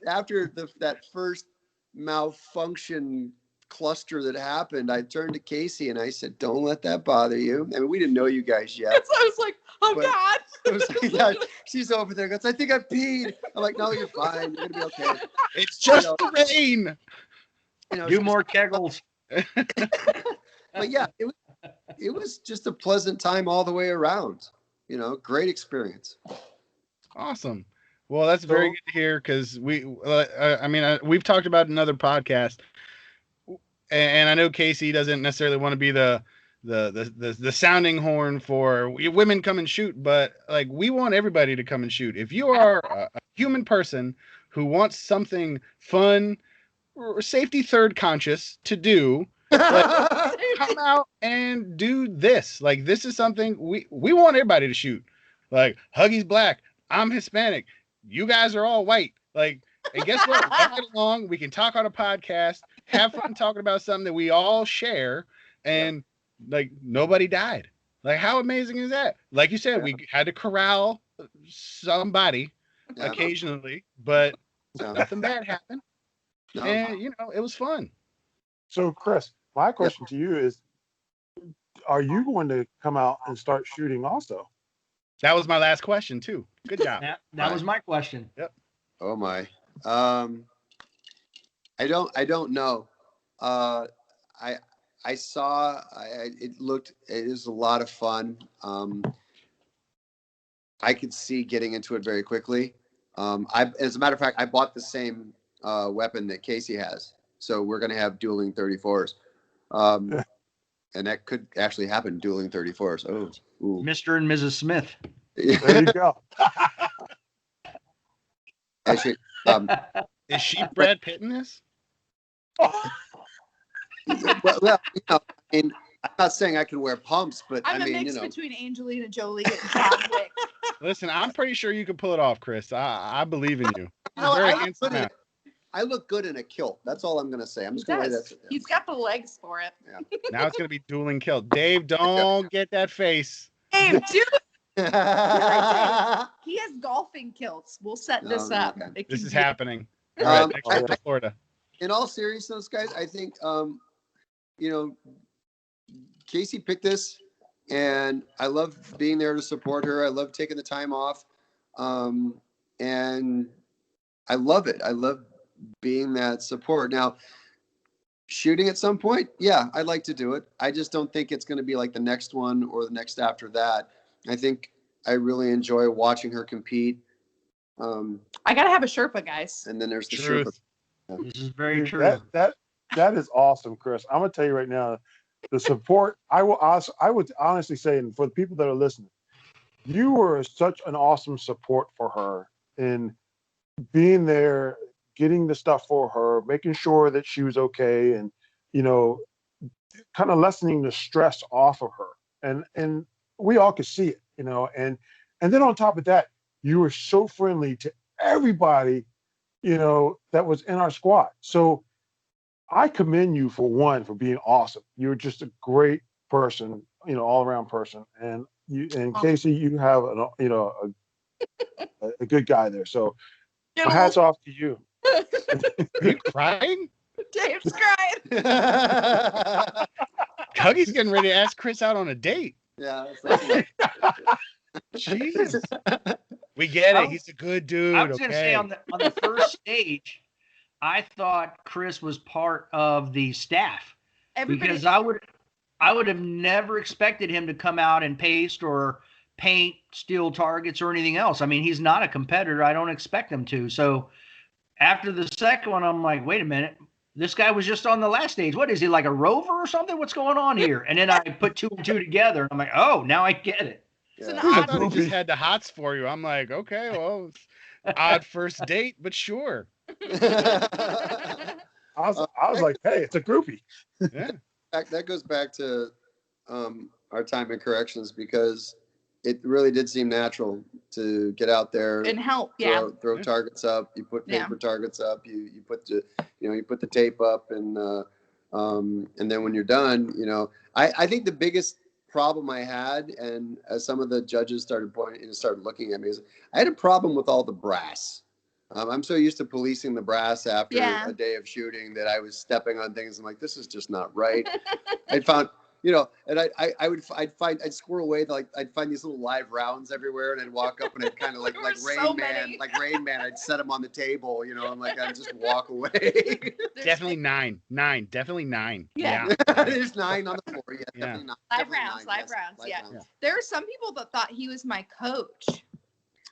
after that first malfunction cluster that happened, I turned to Casie and I said, "Don't let that bother you." I mean, we didn't know you guys yet. So I was like, "Oh God!" It was like, yeah, she's over there. Goes, "I think I peed." I'm like, "No, you're fine. You're gonna be okay." It's just the rain. Do more kegels. But yeah, it was just a pleasant time all the way around. Great experience. Awesome. Well, that's very good to hear, because we've talked about another podcast, and I know Casie doesn't necessarily want to be the sounding horn for women come and shoot, but like, we want everybody to come and shoot. If you are a human person who wants something fun, or safety third conscious to do, like, come out and do this. Like, this is something we want everybody to shoot. Like, Huggy's black, I'm Hispanic, you guys are all white. Like, and guess what? Let's get along. We can talk on a podcast, have fun talking about something that we all share, and like, nobody died. Like, how amazing is that? Like you said, we had to corral somebody occasionally, but nothing bad happened. No. And it was fun. So, Chris, my question to you is, are you going to come out and start shooting also? That was my last question too. Good job. That was my question. Yep. Oh my. I don't know. I saw, it is a lot of fun. I could see getting into it very quickly. As a matter of fact, I bought the same weapon that Casie has. So we're going to have dueling 34s. And that could actually happen, dueling 34s. Oh, ooh. Mr. and Mrs. Smith. There you go. Actually, is she Brad Pitt in this? well, I mean, I'm not saying I can wear pumps, but I'm I mean, a mix between Angelina Jolie and John Wick. Listen, I'm pretty sure you can pull it off, Chris. I believe in you. No, Very handsome man. I look good in a kilt. That's all I'm going to say. I'm just going to lay that. He's got the legs for it. Yeah. Now it's going to be dueling kill. Dave, don't get that face. Dave, dude. Yeah. He has golfing kilts. We'll set this up. Okay. This is happening. All right, next trip to Florida. In all seriousness, guys, I think, Casie picked this, and I love being there to support her. I love taking the time off. And I love it. I love being that support. Now, shooting at some point, yeah, I'd like to do it. I just don't think it's going to be like the next one or the next after that. I think I really enjoy watching her compete. I gotta have a Sherpa, guys. And then there's the Truth. Sherpa. This is very Dude, true. that is awesome, Chris. I'm gonna tell you right now, the support. I would honestly say, and for the people that are listening, you were such an awesome support for her in being there, getting the stuff for her, making sure that she was okay, and kind of lessening the stress off of her. And we all could see it, and then on top of that, you were so friendly to everybody, that was in our squad. So I commend you for being awesome. You're just a great person, all around person. And Casie, you have a good guy there. So hats off to you. Are you crying? Dave's crying. Huggy's getting ready to ask Chris out on a date. Yeah. That's Jeez. We get it. He's a good dude. I was going to say on the first stage, I thought Chris was part of the staff because I would have never expected him to come out and paste or paint steel targets or anything else. I mean, he's not a competitor. I don't expect him to. So after the second one, I'm like, wait a minute. This guy was just on the last stage. What is he, like a rover or something? What's going on here? And then I put 2 and 2 together. And I'm like, oh, now I get it. yeah. I thought he just had the hots for you. I'm like, okay, well, odd first date, but sure. I was like, hey, it's a groupie. Yeah. That goes back to our time in corrections, because it really did seem natural to get out there and help. Throw targets up. You put paper targets up. You put the tape up, and then when you're done, I think the biggest problem I had, and as some of the judges started looking at me, is I had a problem with all the brass. I'm so used to policing the brass after a day of shooting that I was stepping on things. I'm like, this is just not right. I found, and I'd squirrel away. I'd find these little live rounds everywhere, and I'd walk up and I'd kind of like Rain Man, I'd set them on the table, I'm like, I'd just walk away. Definitely nine. Definitely 9. Yeah. There's 9 on the floor. Yeah, definitely 9. Live rounds. Yeah. There were some people that thought he was my coach.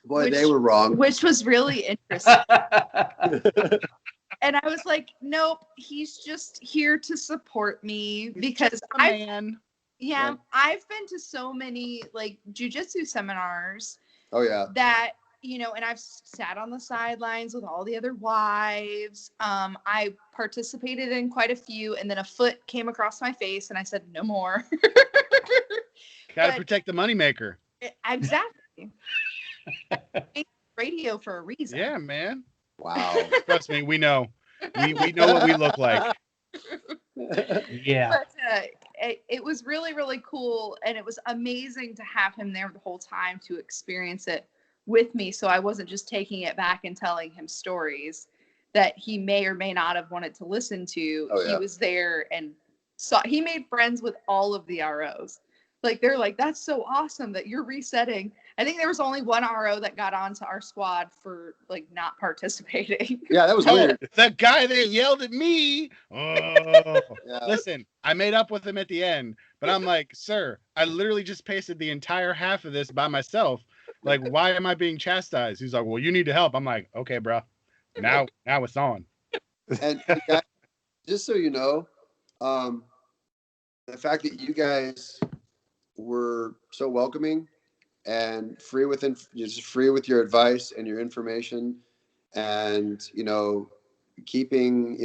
Boy, they were wrong. Which was really interesting. And I was like, nope, he's just here to support me because I've been to so many like jujitsu seminars. Oh yeah. That, and I've sat on the sidelines with all the other wives. I participated in quite a few, and then a foot came across my face and I said, no more. Gotta protect the moneymaker. Exactly. Radio for a reason. Yeah, man. Wow. Trust me, we know. We know what we look like. Yeah. But it was really, really cool, and it was amazing to have him there the whole time to experience it with me. So I wasn't just taking it back and telling him stories that he may or may not have wanted to listen to. Oh, yeah. He was there and he made friends with all of the ROs. Like, they're like, that's so awesome that you're resetting. I think there was only one RO that got onto our squad for, like, not participating. Yeah, that was weird. The guy that yelled at me. Oh. Yeah. Listen, I made up with him at the end, but I'm like, sir, I literally just pasted the entire half of this by myself. Like, why am I being chastised? He's like, well, you need to help. I'm like, okay, bro. Now it's on. And guys, just so you know, the fact that you guys were so welcoming and free with your advice and your information, and keeping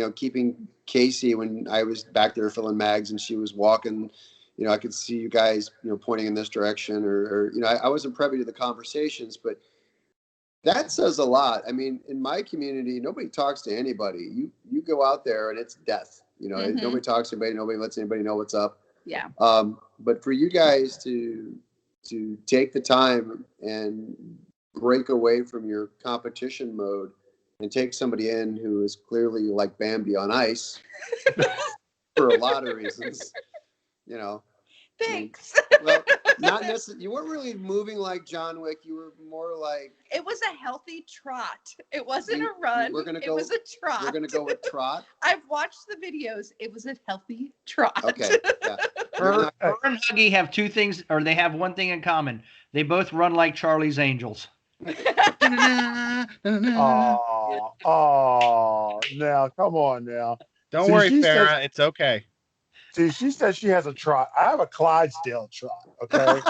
Casie when I was back there filling mags and she was walking, I could see you guys pointing in this direction, or I wasn't privy to the conversations, but that says a lot. I mean, in my community, nobody talks to anybody. You go out there and it's death. Mm-hmm. Nobody talks to anybody. Nobody lets anybody know what's up. Yeah. But for you guys to take the time and break away from your competition mode and take somebody in who is clearly like Bambi on ice for a lot of reasons, Thanks. Well, not necessarily. You weren't really moving like John Wick. You were more like. It was a healthy trot. It wasn't a run. It was a trot. We're gonna go with trot. I've watched the videos. It was a healthy trot. Okay. Yeah. Her and Huggy have two things, or they have one thing in common. They both run like Charlie's Angels. Oh, now come on now. Don't See, worry, she Farrah. says- It's okay. See, she says she has a trot. I have a Clydesdale trot. Okay.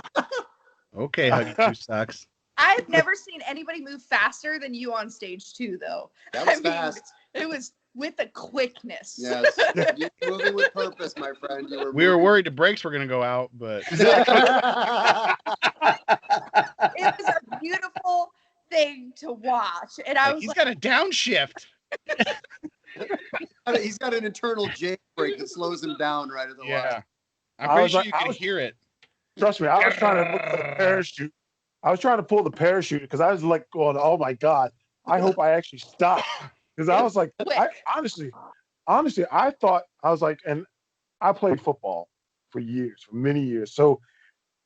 Okay, Huggy Two Socks. I've never seen anybody move faster than you on stage 2, though. That was I mean, fast. it was with a quickness. Yes. You're moving with purpose, my friend. We were worried the brakes were gonna go out, but It was a beautiful thing to watch. And I was he's like, got a downshift. He's got an internal jailbreak that slows him down right at the line. I'm pretty sure you can hear it. Trust me, I was trying to pull the parachute. I was trying to pull the parachute because I was like going, oh my God, I hope I actually stop. Because I was like, honestly, I thought, I was like, and I played football for many years. So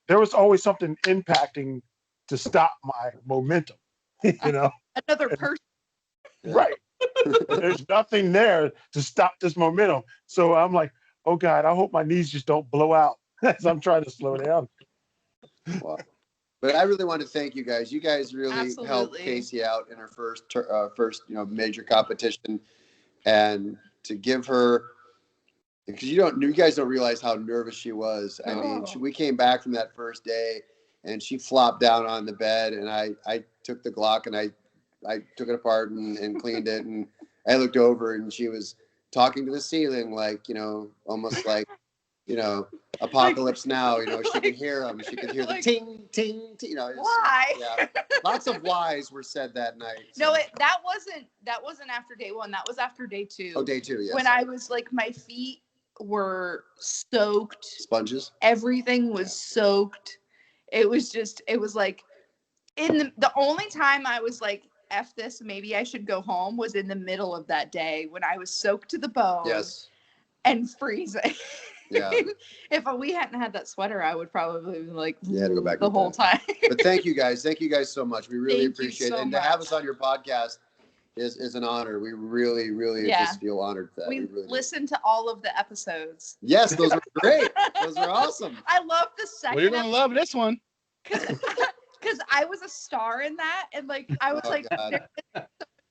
there was always something impacting to stop my momentum, you know? another person. Right. There's nothing there to stop this momentum. So I'm like, oh God, I hope my knees just don't blow out as I'm trying to slow down. Wow. But I really want to thank you guys. You guys really helped Absolutely. Casie out in her first major competition, and to give her, because you guys don't realize how nervous she was. I mean, we came back from that first day, and she flopped down on the bed, and I took the Glock and I took it apart and cleaned it, and I looked over and she was talking to the ceiling, like, almost like, Apocalypse Now, she could hear them. She could hear the ting, ting, ting, Why? Yeah. Lots of whys were said that night. So. No, that wasn't after day 1. That was after day 2. Oh, day 2, yes. When I was like, my feet were soaked. Sponges? Everything was soaked. It was like, the only time I was like, F this, maybe I should go home, was in the middle of that day when I was soaked to the bone. Yes. And freezing. Yeah. If we hadn't had that sweater, I would probably be like, to go back the whole time. But thank you guys. Thank you guys so much. We really appreciate it. And much. to have us on your podcast is an honor. We really, really just feel honored for that. We really listened to all of the episodes. Yes, those were great. Those were awesome. I love the second. Well, you're gonna love this one. Because I was a star in that, and like I was there's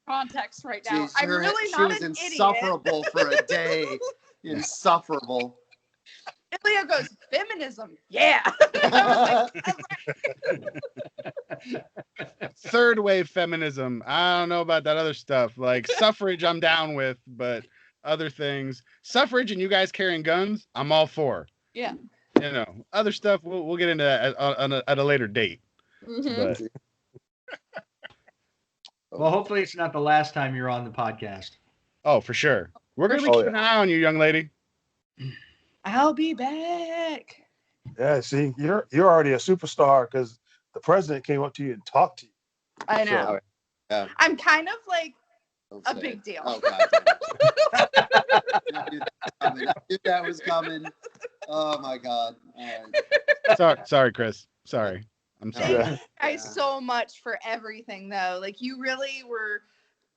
context right now. Jeez, I'm really not an idiot. She was insufferable for a day. Insufferable. And Leo goes, feminism, yeah. Third wave feminism. I don't know about that other stuff. Like suffrage, I'm down with, but other things, suffrage and you guys carrying guns, I'm all for. Yeah. Other stuff we'll get into that at a later date. Mm-hmm. Well, hopefully it's not the last time you're on the podcast. Oh, for sure. We're gonna be keeping an eye on you, young lady. I'll be back. Yeah, see, you're already a superstar because the president came up to you and talked to you. I know. Yeah. I'm kind of like a big deal. Oh, God. I knew that was coming. Oh, my God. Sorry, Chris. Sorry. I'm sorry. Thank you guys so much for everything, though. Like, you really were,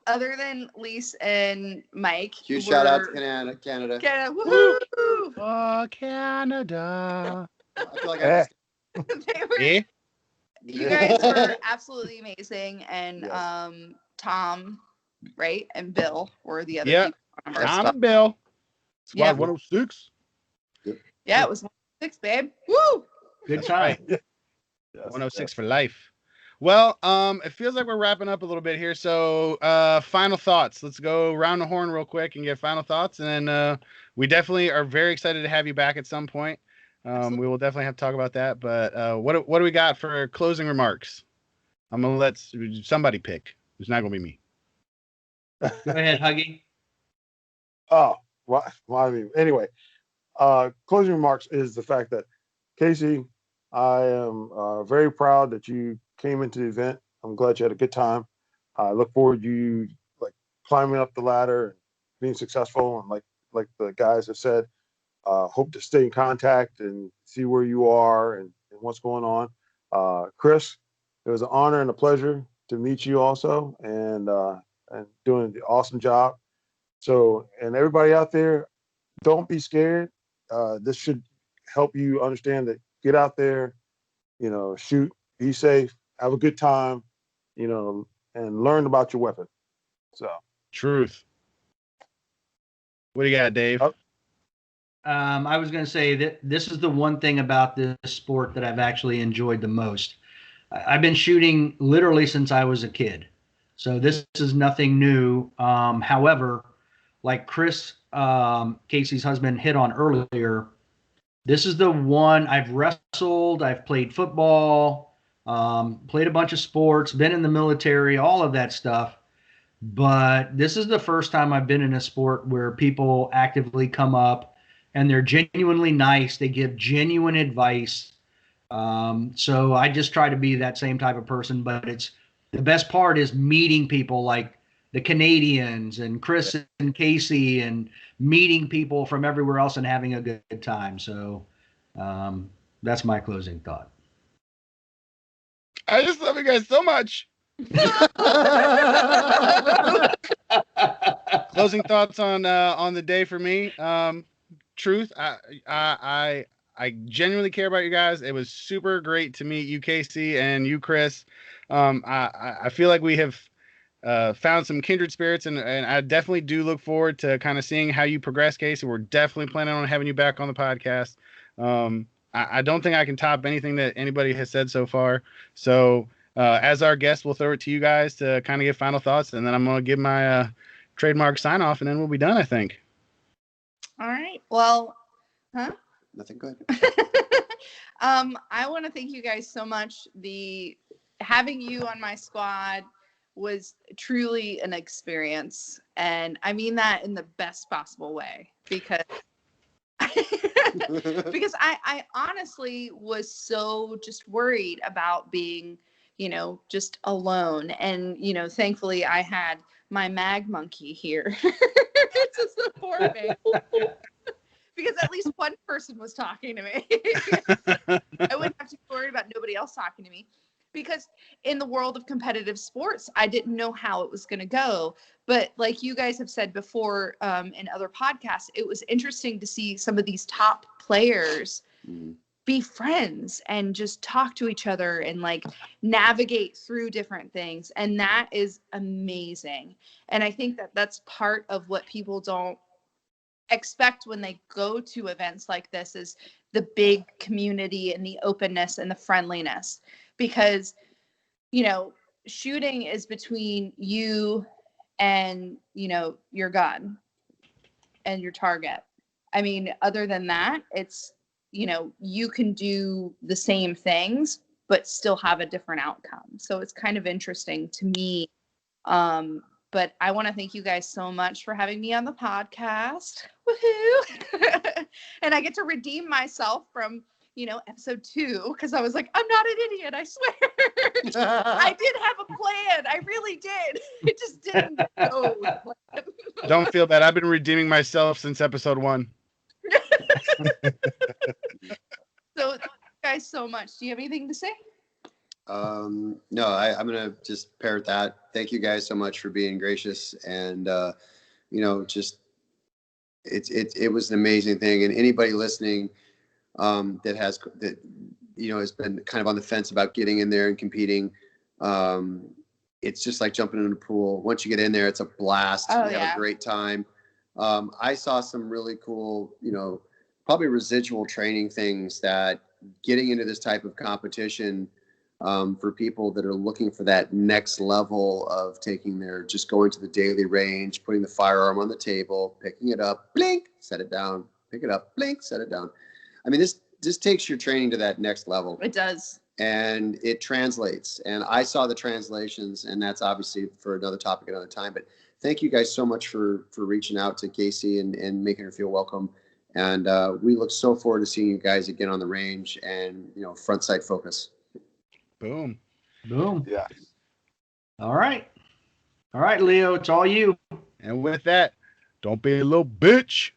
other than Lise and Mike. Huge shout out to Canada. Woohoo! Oh, Canada. I feel like You guys were absolutely amazing. And Yes. Tom, right? And Bill were the other Yep. people. on our Tom stuff. and Bill. Squad Yeah. 106. Yeah, it was 106, babe. Woo! Good time. Yes, 106 for life. Well, it feels like we're wrapping up a little bit here. So, final thoughts. Let's go round the horn real quick and get final thoughts. And then we definitely are very excited to have you back at some point. We will definitely have to talk about that. But what do we got for closing remarks? I'm gonna let somebody pick. It's not gonna be me. Go ahead, Huggy. Oh, well, I mean, anyway, closing remarks is the fact that, Casie, I am very proud that you came into the event. I'm glad you had a good time. I look forward to you climbing up the ladder and being successful. And like the guys have said, hope to stay in contact and see where you are and what's going on. Chris, it was an honor and a pleasure to meet you also, and doing the awesome job. So, and everybody out there, don't be scared. This should help you understand that get out there, shoot, be safe, have a good time, and learn about your weapon. So Truth. What do you got, Dave? I was going to say that this is the one thing about this sport that I've actually enjoyed the most. I've been shooting literally since I was a kid. So this is nothing new. However, like Chris, Casey's husband, hit on earlier, this is the one I've wrestled, I've played football, played a bunch of sports, been in the military, all of that stuff. But this is the first time I've been in a sport where people actively come up and they're genuinely nice. They give genuine advice. So I just try to be that same type of person, but the best part is meeting people like the Canadians and Chris and Casie and meeting people from everywhere else and having a good time. So that's my closing thought. I just love you guys so much. Closing thoughts on the day for me. Truth, I genuinely care about you guys. It was super great to meet you, Casie, and you, Chris. I feel like we have found some kindred spirits, and I definitely do look forward to kind of seeing how you progress, Casie. We're definitely planning on having you back on the podcast. I don't think I can top anything that anybody has said so far. So as our guest, we'll throw it to you guys to kind of give final thoughts, and then I'm going to give my trademark sign off, and then we'll be done, I think. All right. Well, Nothing good. I want to thank you guys so much. Having you on my squad was truly an experience, and I mean that in the best possible way, because because I honestly was so just worried about being, just alone. And, thankfully I had my mag monkey here to support me. Because at least one person was talking to me. I wouldn't have to worry about nobody else talking to me. Because in the world of competitive sports, I didn't know how it was going to go. But like you guys have said before in other podcasts, it was interesting to see some of these top players be friends and just talk to each other and like navigate through different things. And that is amazing. And I think that that's part of what people don't expect when they go to events like this, is the big community and the openness and the friendliness. Because, shooting is between you and, your gun and your target. I mean, other than that, it's, you can do the same things, but still have a different outcome. So it's kind of interesting to me. But I want to thank you guys so much for having me on the podcast. Woohoo! And I get to redeem myself from, episode 2, because I was like, I'm not an idiot, I swear. I did have a plan. I really did. It just didn't go. Don't feel bad. I've been redeeming myself since episode 1. So thank you guys so much. Do you have anything to say? No, I'm going to just parrot that. Thank you guys so much for being gracious. And, just, it was an amazing thing. And anybody listening, that has been kind of on the fence about getting in there and competing. It's just like jumping in a pool. Once you get in there, it's a blast. Oh, you have a great time. I saw some really cool, probably residual training things that getting into this type of competition, for people that are looking for that next level of just going to the daily range, putting the firearm on the table, picking it up, blink, set it down, pick it up, blink, set it down. I mean, this takes your training to that next level. It does. And it translates. And I saw the translations, and that's obviously for another topic another time. But thank you guys so much for reaching out to Casie and making her feel welcome. And we look so forward to seeing you guys again on the range and, front sight focus. Boom. Boom. Yeah. All right, Leo, it's all you. And with that, don't be a little bitch.